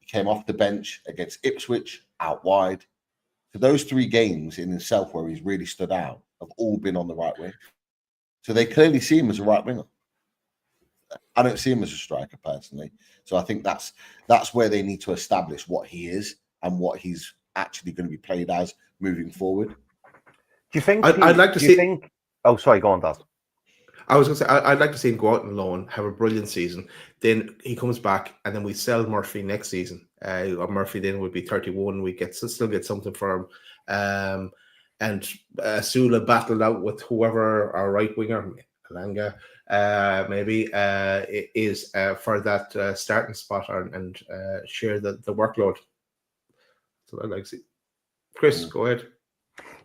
He came off the bench against Ipswich, out wide. So those 3 games in himself where he's really stood out have all been on the right wing. So they clearly see him as a right winger. I don't see him as a striker personally. So I think that's where they need to establish what he is and what he's actually going to be played as moving forward. Do you think? I'd like to see. Oh, sorry, go on, Daz. I was going to say I'd like to see him go out on loan, have a brilliant season. Then he comes back, and then we sell Murphy next season. Murphy then would be 31. We still get something for him. And Sula battled out with whoever our right winger, Alanga, maybe is for that starting spot and share the workload. So I'd like to see. Chris, go ahead.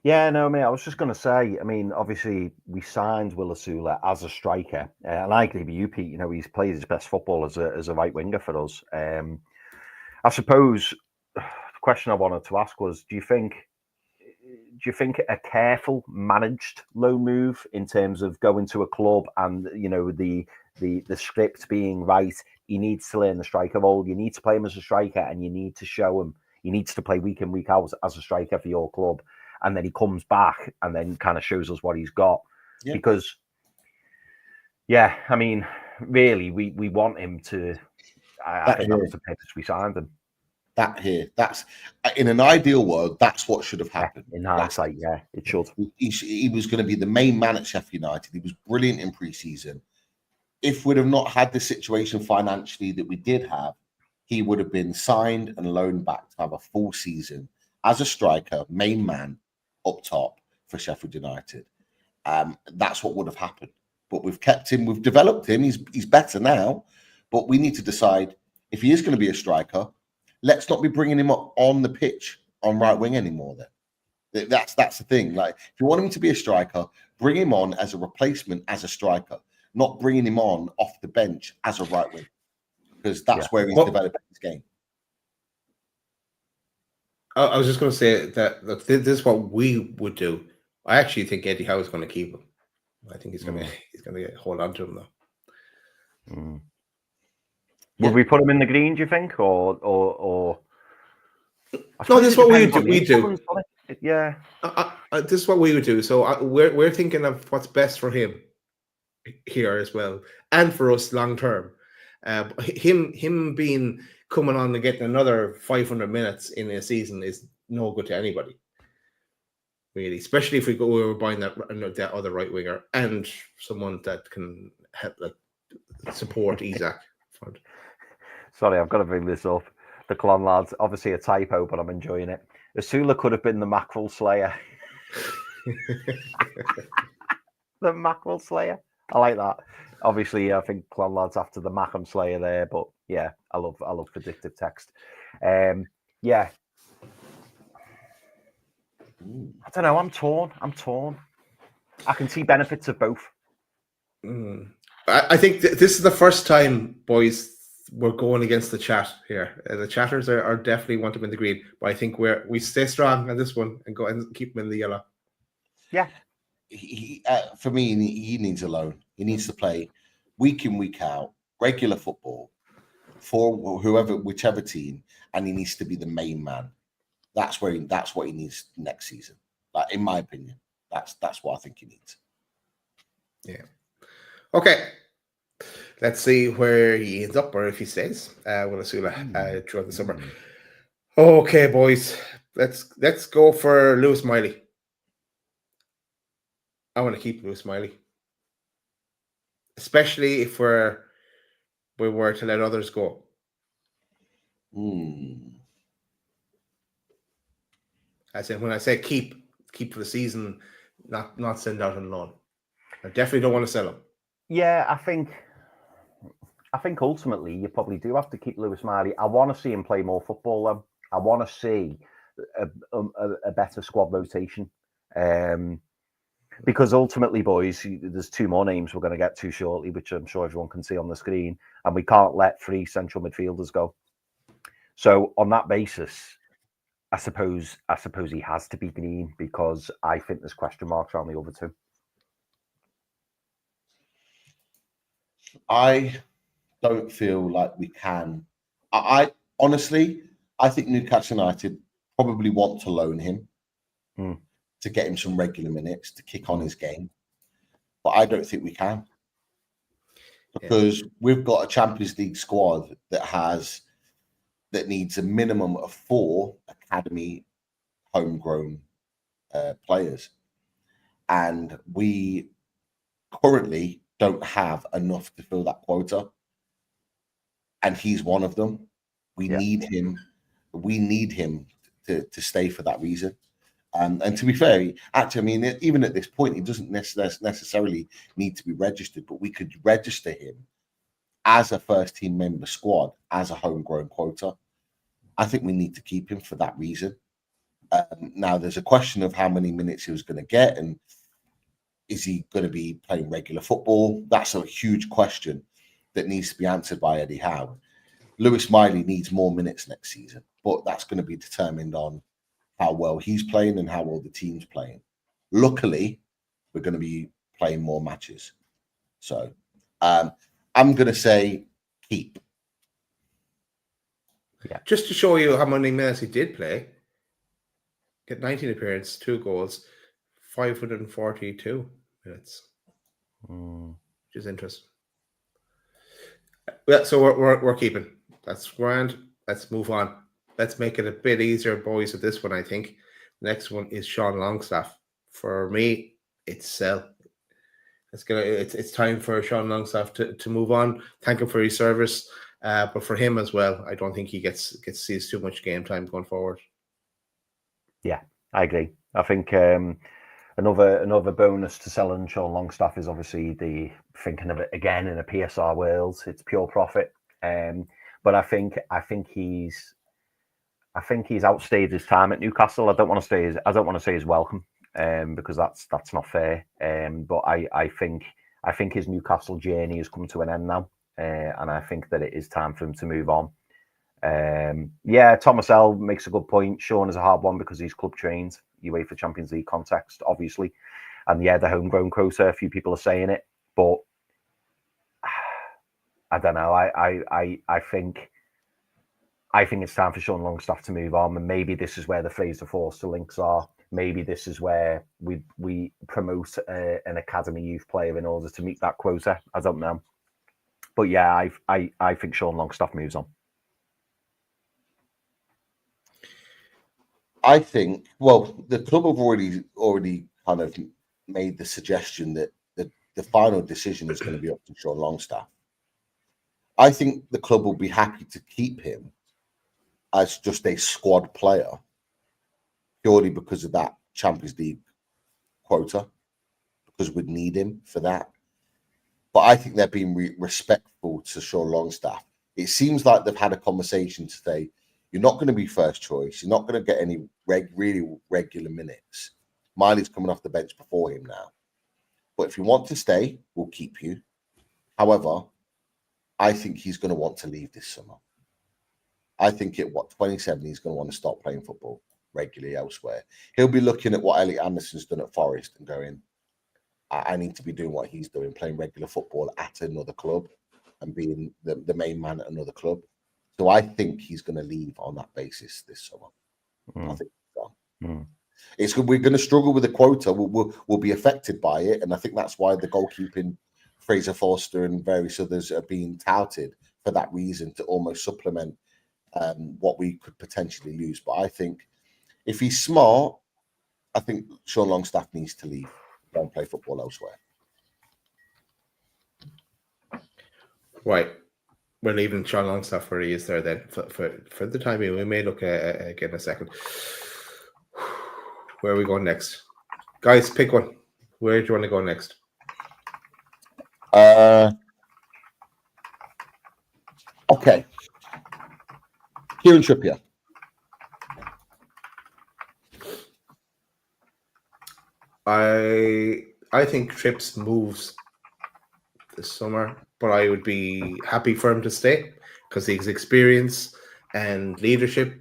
Yeah, no, mate, I was just going to say, I mean, obviously, we signed Will Asula as a striker. And I agree with you, Pete. You know, he's played his best football as a right winger for us. I suppose the question I wanted to ask was, do you think a careful, managed loan move in terms of going to a club and, you know, the script being right, he needs to learn the striker role, you need to play him as a striker, and you need to show him he needs to play week in, week out as a striker for your club. And then he comes back and then kind of shows us what he's got. Yeah. Because, yeah, I mean, really, we want him to. I think that was the purpose we signed him. That's in an ideal world, that's what should have happened. In hindsight, yeah, it should. He was going to be the main man at Sheffield United. He was brilliant in pre-season. If we'd have not had the situation financially that we did have, he would have been signed and loaned back to have a full season as a striker, main man, up top for Sheffield United. That's what would have happened. But we've kept him, we've developed him. He's better now. But we need to decide if he is going to be a striker, let's not be bringing him up on the pitch on right wing anymore. Then that's the thing. Like, if you want him to be a striker, bring him on as a replacement as a striker, not bringing him on off the bench as a right wing, because that's where he's developing his game. I was just going to say that look, this is what we would do. I actually think Eddie Howe is going to keep him. I think he's going to hold on to him though. Mm. Would we put him in the green? Do you think, or? No, this is what we do. Yeah, this is what we would do. So we're thinking of what's best for him here as well, and for us long term. Him being coming on and getting another 500 minutes in a season is no good to anybody, really. Especially if we're buying that other right winger and someone that can help, like, support Isaac. Sorry, I've got to bring this up. The Clon lads, obviously a typo, but I'm enjoying it. Asula could have been the Mackerel Slayer. The Mackerel Slayer. I like that. Obviously, I think Clon lads after the Mackham Slayer there, but yeah, I love predictive text. Yeah. I don't know. I'm torn. I can see benefits of both. I think this is the first time, boys, we're going against the chat here. The chatters are definitely want him in the green, but I think we stay strong on this one and go and keep him in the yellow. Yeah. For me, he needs a loan. He needs to play week in, week out regular football for whichever team, and he needs to be the main man. That's what he needs next season. Like, in my opinion, that's what I think he needs. Yeah. Okay. Let's see where he ends up or if he stays. We'll assume throughout the summer. Okay, boys. Let's go for Lewis Miley. I want to keep Lewis Miley, especially if we were to let others go. I said, when I say keep for the season, not send out on loan. I definitely don't want to sell him. Yeah, I think ultimately you probably do have to keep Lewis Miley. I want to see him play more football, though. I want to see a better squad rotation. Because ultimately, boys, there's two more names we're going to get to shortly, which I'm sure everyone can see on the screen, and we can't let 3 central midfielders go. So on that basis, I suppose he has to be Green, because I think there's question marks around the other two. I don't feel like we can. I honestly, I think Newcastle United probably want to loan him to get him some regular minutes to kick on his game, but I don't think we can, because we've got a Champions League squad that needs a minimum of 4 academy homegrown players, and we currently don't have enough to fill that quota, and he's one of them. We need him. We need him to stay for that reason. And to be fair, actually, I mean, even at this point, he doesn't necessarily need to be registered, but we could register him as a first team member squad as a homegrown quota. I think we need to keep him for that reason. Now, there's a question of how many minutes he was going to get, and is he going to be playing regular football? That's a huge question that needs to be answered by Eddie Howe. Lewis Miley needs more minutes next season, but that's going to be determined on how well he's playing and how well the team's playing. Luckily, we're going to be playing more matches. So I'm going to say keep. Yeah. Just to show you how many minutes he did play, get 19 appearances, 2 goals, 542 minutes, which is interesting. Yeah, so we're keeping. That's grand. Let's move on. Let's make it a bit easier, boys, with this one, I think. The next one is Sean Longstaff. For me, it's sell. It's time for Sean Longstaff to move on. Thank him for his service. But for him as well, I don't think he sees too much game time going forward. Yeah, I agree. I think another bonus to selling Sean Longstaff is obviously the thinking of it again in a PSR world. It's pure profit. But I think he's outstayed his time at Newcastle. I don't want to say his welcome, because that's not fair. But I think his Newcastle journey has come to an end now, and I think that it is time for him to move on. Thomas L makes a good point. Sean is a hard one because he's club trained, UEFA Champions League context, obviously, and the homegrown quota. A few people are saying it, but I don't know. I think it's time for Sean Longstaff to move on, and maybe this is where the Fraser Forster links are. Maybe this is where we promote an academy youth player in order to meet that quota. I don't know, but yeah, I think Sean Longstaff moves on. I think, well, the club have already kind of made the suggestion that the final decision is going to be up to Sean Longstaff. I think the club will be happy to keep him as just a squad player, purely because of that Champions League quota, because we'd need him for that. But I think they're being respectful to Sean Longstaff. It seems like they've had a conversation to say, you're not going to be first choice. You're not going to get any really regular minutes. Miley's coming off the bench before him now. But if you want to stay, we'll keep you. However, I think he's going to want to leave this summer. I think at 27, he's going to want to start playing football regularly elsewhere. He'll be looking at what Elliot Anderson's done at Forest and going, I need to be doing what he's doing, playing regular football at another club. and being the main man at another club. So I think he's going to leave on that basis this summer. I think so. We're going to struggle with the quota. We'll be affected by it, and I think that's why the goalkeeping, Fraser Forster and various others, are being touted for that reason, to almost supplement what we could potentially lose. But I think if he's smart, I think Sean Longstaff needs to leave, go and play football elsewhere. Right. We're leaving Sean Longstaff where he is there then for the time being. We may look again in a second. Where are we going next? Guys, pick one. Where do you want to go next? Okay. Kieran Trippier. I think Trips moves this summer, but I would be happy for him to stay because his experience and leadership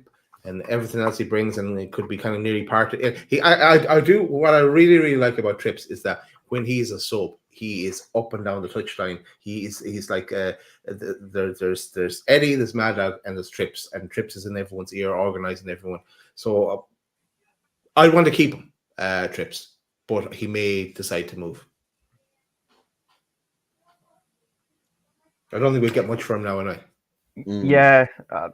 and everything else he brings, and it could be kind of nearly part of it. I do what I really like about Trips is that when he's a sub, he is up and down the touchline. He's like there's Eddie, there's Mad Dog, and there's Trips, and Trips is in everyone's ear, organizing everyone. So I want to keep him, Trips, but he may decide to move. I don't think we'll get much from him now, anyway. Yeah,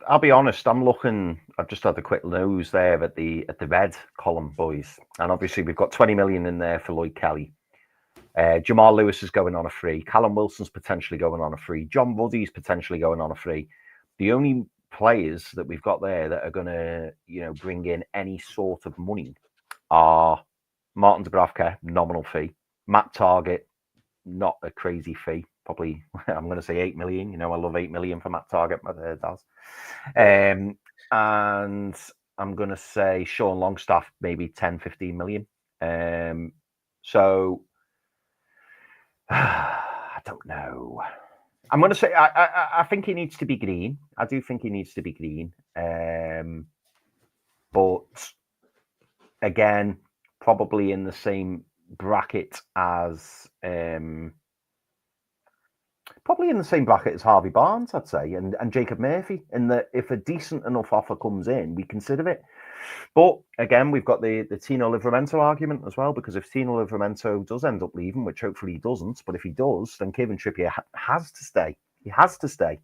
I'll be honest. I've just had a quick nose there at the red column, boys, and obviously we've got 20 million in there for Lloyd Kelly. Jamal Lewis is going on a free. Callum Wilson's potentially going on a free. John Ruddy's potentially going on a free. The only players that we've got there that are going to, bring in any sort of money are Martin Dubravka, nominal fee. Matt Target, not a crazy fee. Probably, I'm going to say 8 million. I love 8 million for Matt Target, but it does. And I'm going to say Sean Longstaff, maybe 10, 15 million. So I don't know. I'm going to say I think he needs to be green. I do think he needs to be green. But again, probably in the same bracket as Harvey Barnes, I'd say, and Jacob Murphy. In that, if a decent enough offer comes in, we consider it. But again, we've got the Tino Livramento argument as well, because if Tino Livramento does end up leaving, which hopefully he doesn't, but if he does, then Kieran Trippier has to stay. He has to stay.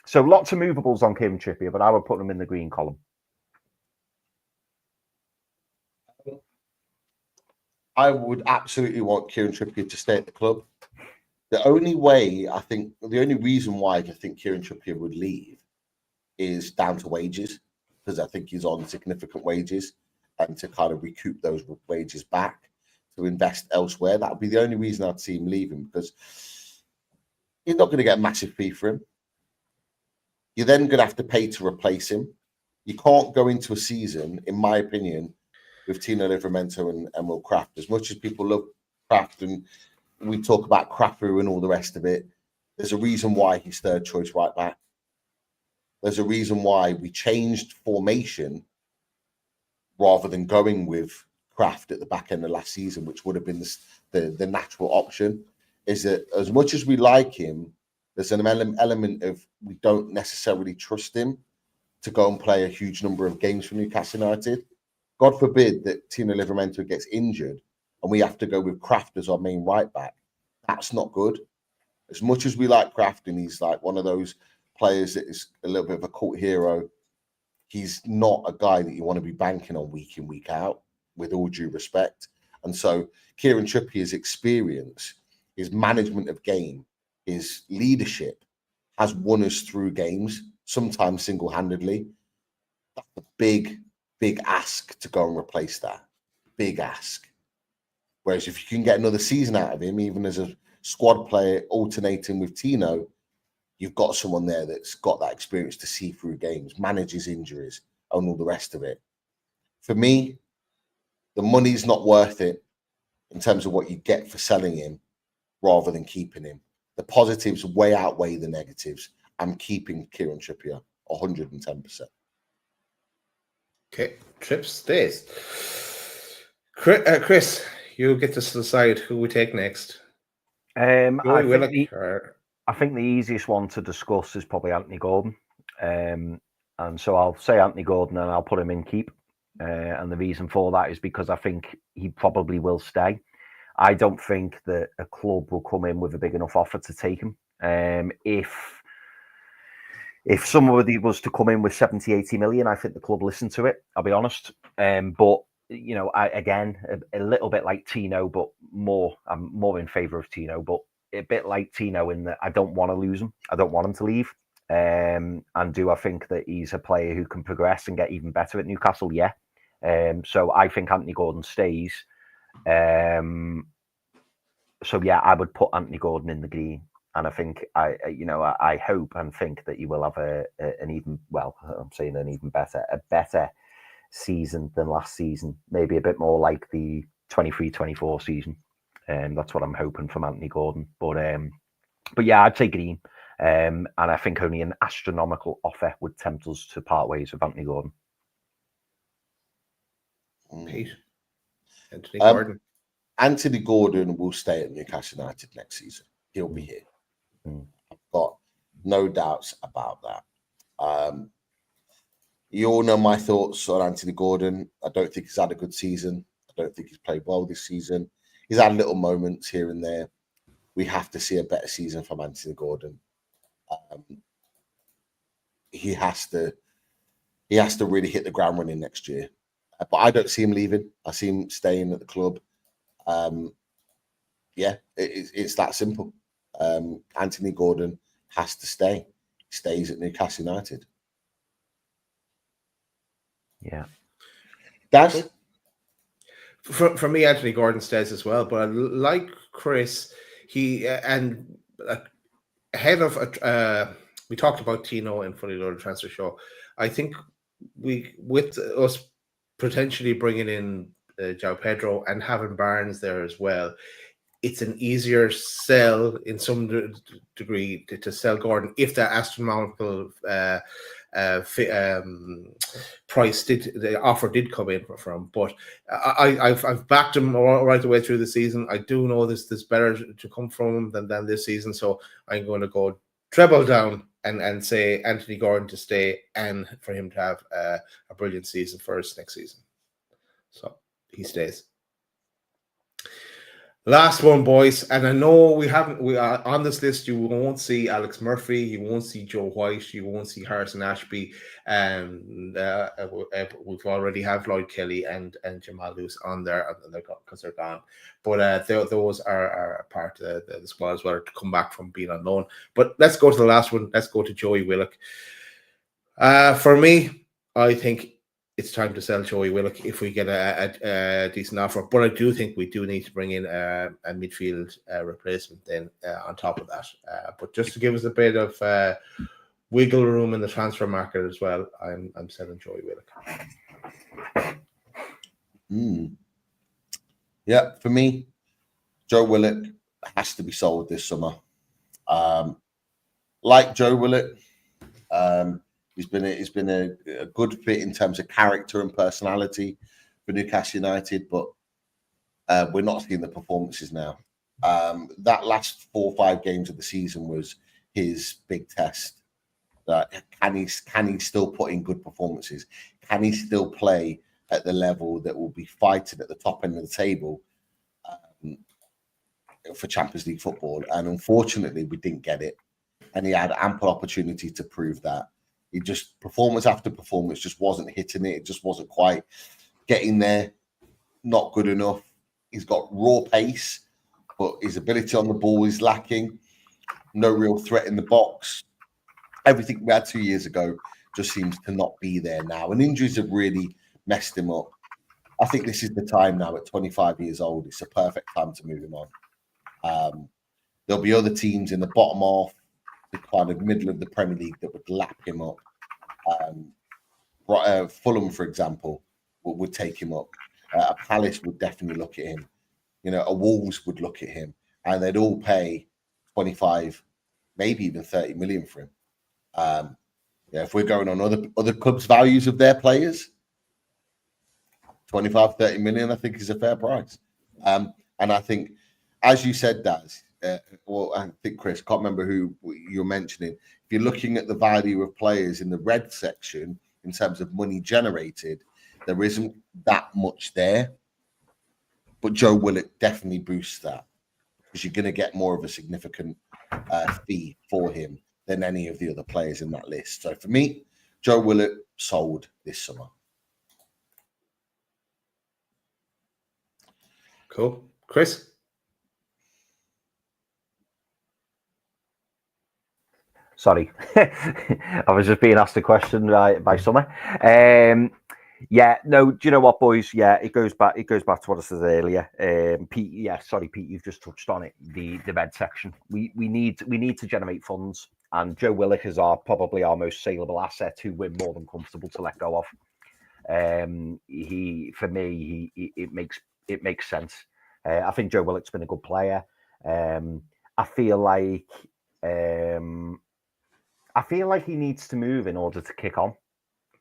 So lots of movables on Kieran Trippier, but I would put him in the green column. I would absolutely want Kieran Trippier to stay at the club. The only reason why I think Kieran Trippier would leave is down to wages, because I think he's on significant wages, and to kind of recoup those wages back to invest elsewhere. That would be the only reason I'd see him leaving, because you're not going to get a massive fee for him. You're then going to have to pay to replace him. You can't go into a season, in my opinion, with Tino Livramento and Will Kraft. As much as people love Kraft and we talk about Krafu and all the rest of it, there's a reason why he's third choice right back. There's a reason why we changed formation rather than going with Kraft at the back end of last season, which would have been the natural option. Is that as much as we like him, there's an element of we don't necessarily trust him to go and play a huge number of games for Newcastle United. God forbid that Tino Livramento gets injured and we have to go with Kraft as our main right back. That's not good. As much as we like Kraft and he's like one of those players that is a little bit of a cult hero, he's not a guy that you want to be banking on week in, week out, with all due respect. And so Kieran Trippier's experience, his management of game, his leadership has won us through games, sometimes single-handedly. That's a big ask to go and replace that. Big ask. Whereas if you can get another season out of him, even as a squad player alternating with Tino, you've got someone there that's got that experience to see through games, manages injuries, and all the rest of it. For me, the money's not worth it in terms of what you get for selling him rather than keeping him. The positives way outweigh the negatives. I'm keeping Kieran Trippier 110%. Okay, Trips stays. Chris, you get to decide who we take next. I I think the easiest one to discuss is probably Anthony Gordon. And so I'll say Anthony Gordon and I'll put him in keep. And the reason for that is because I think he probably will stay. I don't think that a club will come in with a big enough offer to take him. If somebody was to come in with 70, 80 million, I think the club listen to it, I'll be honest. But, you know, again, a little bit like Tino, but I'm more in favour of Tino, but a bit like Tino in that I don't want to lose him. I don't want him to leave. And do I think that he's a player who can progress and get even better at Newcastle? Yeah. So I think Anthony Gordon stays. So yeah, I would put Anthony Gordon in the green. And I think I hope and think that he will have a better season than last season. Maybe a bit more like the 23-24 season. That's what I'm hoping from Anthony Gordon. But yeah, I'd say green. And I think only an astronomical offer would tempt us to part ways with Anthony Gordon. Pete, Anthony Gordon. Anthony Gordon will stay at Newcastle United next season. He'll be here. I've got no doubts about that. You all know my thoughts on Anthony Gordon. I don't think he's had a good season. I don't think he's played well this season. He's had little moments here and there. We have to see a better season from Anthony Gordon. He has to really hit the ground running next year. But I don't see him leaving. I see him staying at the club. It's that simple. Anthony Gordon has to stay. He stays at Newcastle United. Yeah. That's for me, Anthony Gordon stays as well. But like Chris, he ahead of we talked about Tino in Fully Loaded Transfer Show. I think with us potentially bringing in João Pedro and having Barnes there as well, it's an easier sell in some degree to sell Gordon if that astronomical price the offer did come in from. But I've backed him right the way through the season. I do know there's better to come from him than this season, so I'm going to go treble down and say Anthony Gordon to stay and for him to have a brilliant season for us next season. So he stays. Last one, boys, and I know we are on this list. You won't see Alex Murphy, you won't see Joe White, you won't see Harrison Ashby, and we've already have Lloyd Kelly and Jamal Lewis on there because they're gone. But those are part of the squad as well to come back from being on loan. But let's go to the last one. Let's go to Joey Willock. For me, I think it's time to sell Joey Willock if we get a decent offer. But I do think we do need to bring in a midfield replacement then on top of that. But just to give us a bit of wiggle room in the transfer market as well, I'm selling Joey Willock. Yeah, for me, Joe Willock has to be sold this summer. Like Joe Willock, he's been a good fit in terms of character and personality for Newcastle United, but we're not seeing the performances now. That last 4 or 5 games of the season was his big test. Can he still put in good performances? Can he still play at the level that will be fighting at the top end of the table for Champions League football? And unfortunately, we didn't get it. And he had ample opportunity to prove that. He just, performance after performance, just wasn't hitting it. It just wasn't quite getting there. Not good enough. He's got raw pace, but his ability on the ball is lacking. No real threat in the box. Everything we had 2 years ago just seems to not be there now. And injuries have really messed him up. I think this is the time now at 25 years old. It's a perfect time to move him on. There'll be other teams in the bottom half, the kind of middle of the Premier League that would lap him up. Fulham, for example, would take him up. A Palace would definitely look at him. You know, a Wolves would look at him, and they'd all pay 25, maybe even 30 million for him. If we're going on other clubs' values of their players, 25, 30 million, I think is a fair price. And I think, as you said, Daz, well, I think Chris, can't remember who you're mentioning. If you're looking at the value of players in the red section in terms of money generated, there isn't that much there. But Joe Willock definitely boosts that because you're going to get more of a significant fee for him than any of the other players in that list. So for me, Joe Willock sold this summer. Cool. Chris? Sorry, I was just being asked a question by Summer. Yeah, no, do you know what, boys? Yeah, it goes back to what I said earlier. Pete, Pete, you've just touched on it. The red section. We need to generate funds, and Joe Willock is probably our most saleable asset who we're more than comfortable to let go of. It makes sense. I think Joe Willock's been a good player. I feel like he needs to move in order to kick on.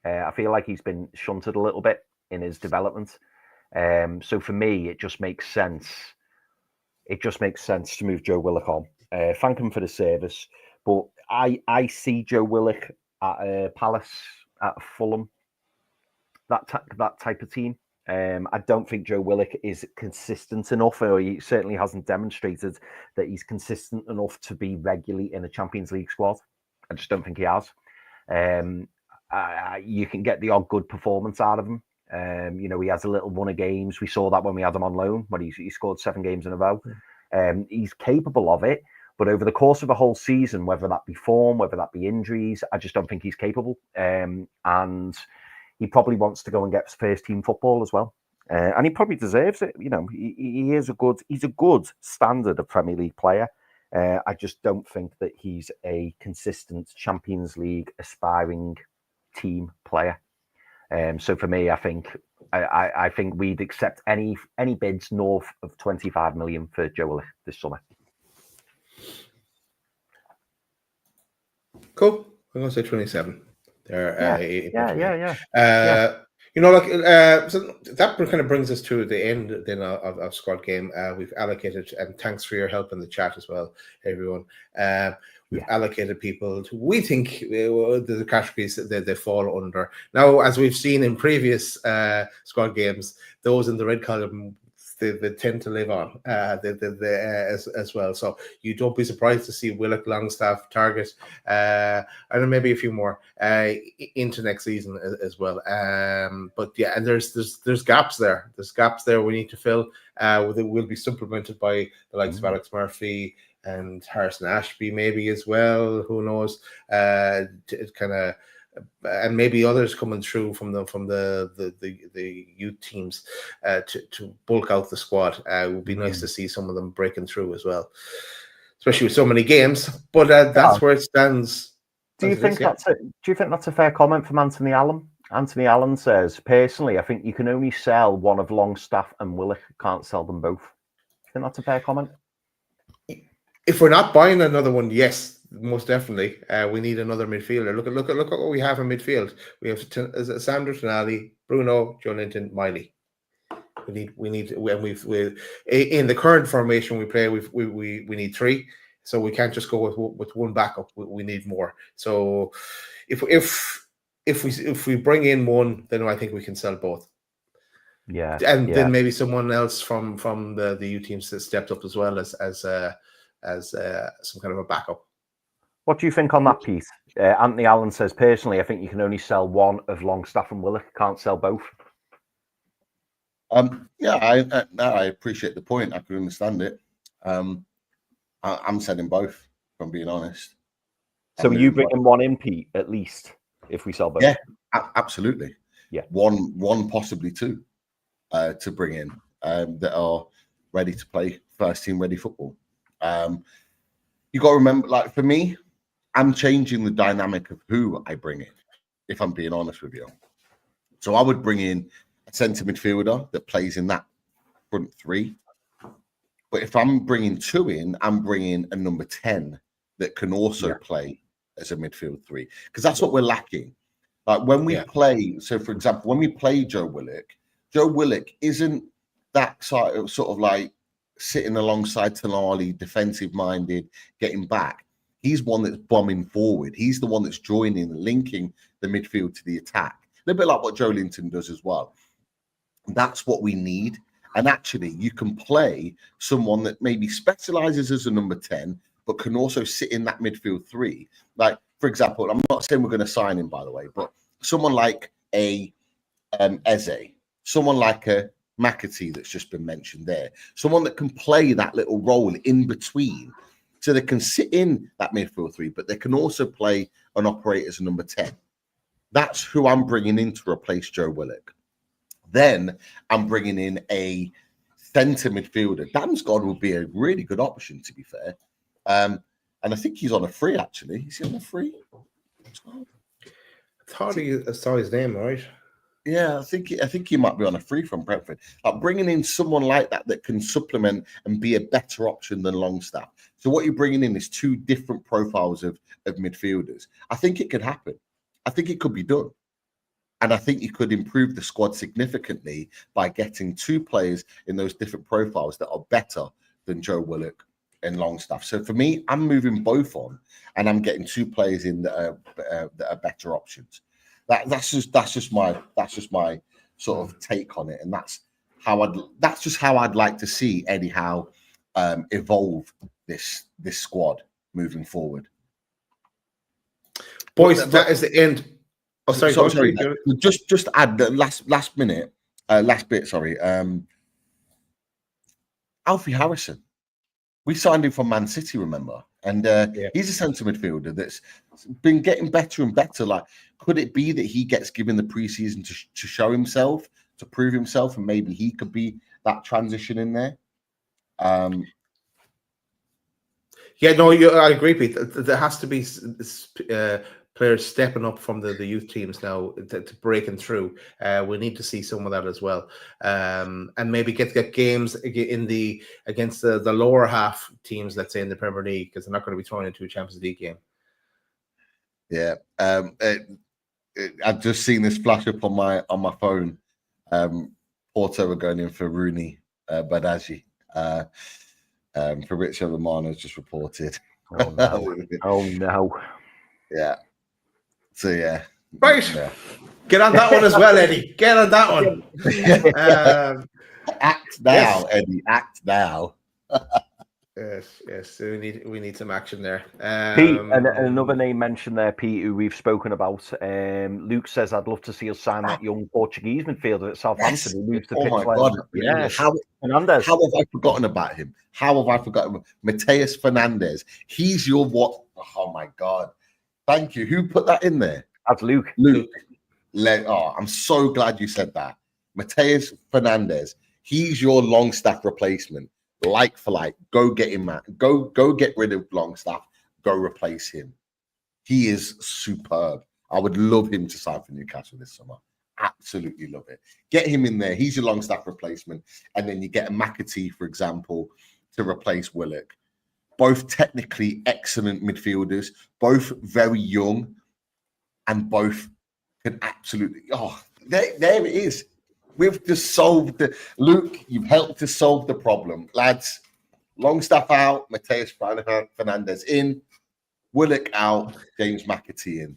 I feel like he's been shunted a little bit in his development. So for me, it just makes sense. It just makes sense to move Joe Willock on. Thank him for the service. But I see Joe Willock at Palace, at Fulham, that type of team. I don't think Joe Willock is consistent enough, or he certainly hasn't demonstrated that he's consistent enough to be regularly in a Champions League squad. I just don't think he has. You can get the odd good performance out of him. He has a little run of games. We saw that when we had him on loan, when he scored 7 games in a row. He's capable of it, but over the course of a whole season, whether that be form, whether that be injuries, I just don't think he's capable. And he probably wants to go and get first team football as well. And he probably deserves it. He's a good standard of Premier League player. I just don't think that he's a consistent Champions League aspiring team player. So for me, I think we'd accept any bids north of 25 million for Joe Willock this summer. Cool. I'm going to say 27. So that kind of brings us to the end then of Squad Game. We've allocated, and thanks for your help in the chat as well, everyone. We've allocated people to, we think, the categories that they fall under. Now, as we've seen in previous Squad Games, those in the red column, they tend to live on as well. So you don't be surprised to see Willock, Longstaff, Target, and maybe a few more into next season as well. But yeah, and there's gaps there. There's gaps there we need to fill. Will be supplemented by the likes of Alex Murphy and Harrison Ashby maybe as well. Who knows? And maybe others coming through from the youth teams to bulk out the squad. It would be nice to see some of them breaking through as well, especially with so many games. But that's where it stands. Do you think that's a fair comment from Anthony Allen? Anthony Allen says, personally, I think you can only sell one of Longstaff and Willock. Can't sell them both. Do you think that's a fair comment? If we're not buying another one, yes. Most definitely, we need another midfielder. Look at what we have in midfield. We have Sandro Tonali, Bruno, Joe Linton, Miley. We need, and we've in the current formation we play. We need 3, so we can't just go with one backup. We need more. So if we bring in one, then I think we can sell both. Yeah, and then maybe someone else from the U teams that stepped up as well as some kind of a backup. What do you think on that piece? Anthony Allen says, personally, I think you can only sell one of Longstaff and Willock. Can't sell both. I appreciate the point. I can understand it. I'm selling both, if I'm being honest. So you bringing one in, Pete, at least, if we sell both? Yeah, absolutely. Yeah, one possibly 2 to bring in that are ready to play first team ready football. You got to remember, like for me, I'm changing the dynamic of who I bring in, if I'm being honest with you. So I would bring in a centre midfielder that plays in that front 3. But if I'm bringing 2 in, I'm bringing a number 10 that can also play as a midfield 3. Because that's what we're lacking. Like when we play, so for example, when we play Joe Willock isn't that sort of like sitting alongside Tonali, defensive-minded, getting back. He's one that's bombing forward. He's the one that's joining, linking the midfield to the attack. A little bit like what Joe Linton does as well. That's what we need. And actually, you can play someone that maybe specializes as a number 10, but can also sit in that midfield 3. Like, for example, I'm not saying we're going to sign him, by the way, but someone like a Eze, someone like a McAtee that's just been mentioned there, someone that can play that little role in between. So they can sit in that midfield 3, but they can also play and operate as a number 10. That's who I'm bringing in to replace Joe Willock. Then I'm bringing in a centre midfielder. Damsgaard would be a really good option, to be fair. And I think he's on a free, actually. Is he on a free? I thought I saw his name, right? Yeah, I think he might be on a free from Brentford. Like bringing in someone like that can supplement and be a better option than Longstaff. So what you're bringing in is 2 different profiles of midfielders. I think it could happen. I think it could be done. And I think you could improve the squad significantly by getting 2 players in those different profiles that are better than Joe Willock and Longstaff. So for me, I'm moving both on, and I'm getting 2 players in that are better options. That's just my sort of take on it, and that's just how I'd like to see Eddie Howe evolve this squad moving forward. Boys, that is the end. Oh, sorry. Just add the last bit. Sorry, Alfie Harrison. We signed him from Man City, remember? And he's a centre midfielder that's been getting better and better. Like, could it be that he gets given the preseason to show himself, to prove himself, and maybe he could be that transition in there? Yeah, no, I agree, Pete. There has to be players stepping up from the youth teams now to breaking through. We need to see some of that as well, and maybe get games against the lower half teams, let's say in the Premier League, because they're not going to be thrown into a Champions League game. Yeah, I've just seen this flash up on my phone. Porto are going in for Rooney Badaji. Fabrizio Romano has just reported. Oh no! Oh no! Yeah. So yeah. Right. Yeah. Get on that one as well, Eddie. Get on that one. Act now, yes. Eddie. Act now. Yes. We need some action there. Pete, and another name mentioned there, Pete, who we've spoken about. Luke says, "I'd love to see us sign that young Portuguese midfielder at Southampton who moves to pitch." Oh my God! Yeah. How have I forgotten about him? How have I forgotten Mateus Fernandez? He's your what? Oh my God! Thank you. Who put that in there? That's Luke. I'm so glad you said that. Mateus Fernandez. He's your Longstaff replacement. Like for like, go get him, man. Go get rid of Longstaff. Go replace him. He is superb. I would love him to sign for Newcastle this summer. Absolutely love it. Get him in there. He's your Longstaff replacement. And then you get a McAtee, for example, to replace Willock. Both technically excellent midfielders, both very young, and both can absolutely... Oh, there it is. We've just solved Luke, you've helped to solve the problem. Lads, Longstaff out, Mateus Fernandez in, Willock out, James McAtee in.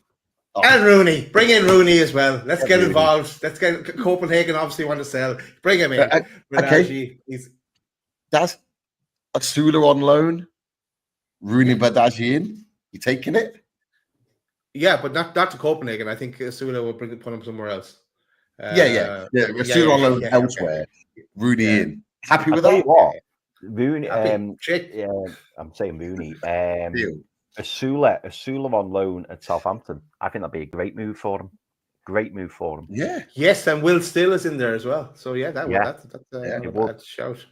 Oh. And Rooney. Bring in Rooney as well. Let's get involved. Let's get Copenhagen obviously want to sell. Bring him in. Okay. That's Asula on loan. Rooney Badaji in. You taking it? Yeah, but not to Copenhagen. I think Asula will put him somewhere else. Asula on loan elsewhere. Okay. Rooney in. Happy with that? What? Rooney. I'm saying Rooney. Asula on loan at Southampton. I think that'd be a great move for him. Yeah. Yes, and Will Still is in there as well. So that's a shout.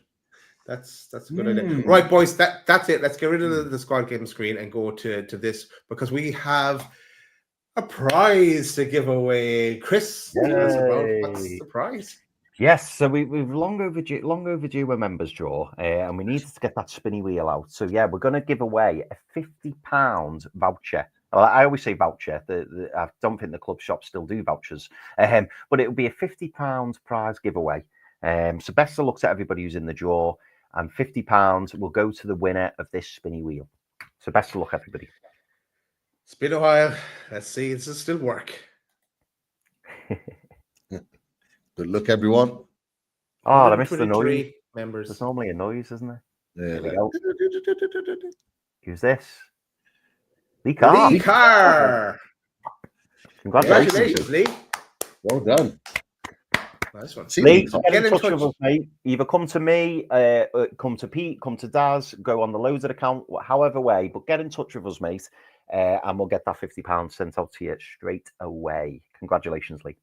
That's a good idea. Right, boys, that's it. Let's get rid of the squad game screen and go to this, because we have a prize to give away. Chris, tell us about what's the prize. Yes, so we've long overdue a members draw, and we need to get that spinny wheel out. So yeah, we're going to give away a £50 voucher. Well, I always say voucher. I don't think the club shops still do vouchers, but it will be a £50 prize giveaway. So best of luck to everybody who's in the draw. and £50 will go to the winner of this spinny wheel. So best of luck, everybody. It's been a while. Let's see. Does it still work? Good luck, everyone. Oh, I missed the noise. Members. There's normally a noise, isn't there? There we go. Who's this? Lee Carr. Congratulations, Lee. Well done. Nice one. Lee, get in touch with us, mate. Either come to me, come to Pete, come to Daz, go on the Loaded account, however way, but get in touch with us, mate, and we'll get that £50 sent out to you straight away. Congratulations, Lee.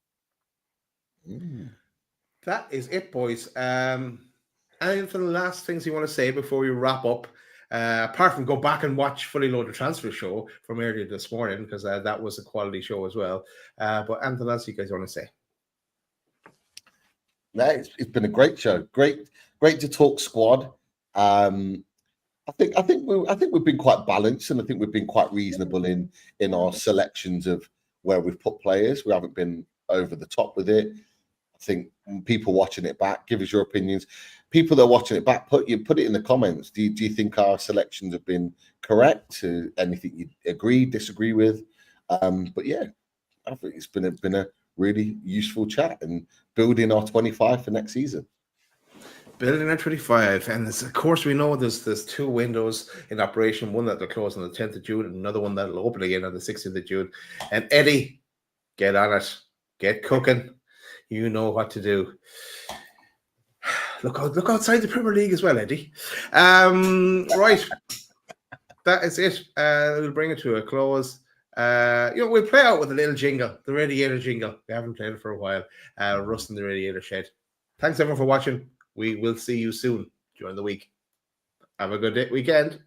That is it, boys. Anything last things you want to say before we wrap up? Apart from go back and watch Fully Loaded Transfer Show from earlier this morning, because that was a quality show as well. But anything else you guys want to say? No, it's been a great show. Great to talk squad. I think we've been quite balanced, and I think we've been quite reasonable in our selections of where we've put players. We haven't been over the top with it. I think people watching it back, give us your opinions. People that are watching it back, put it in the comments. Do you think our selections have been correct? Anything you agree, disagree with? But yeah, I think it's been a really useful chat and building our 25 for next season. Building our 25, and of course we know there's 2 windows in operation. One that they'll close on the 10th of June, and another one that'll open again on the 16th of June. And Eddie, get on it, get cooking. You know what to do. Look outside the Premier League as well, Eddie. Right, that is it. We'll bring it to a close. We'll play out with a little jingle, the Radiator jingle. We haven't played it for a while. Rust in the Radiator Shed. Thanks everyone for watching. We will see you soon during the week. Have a good weekend.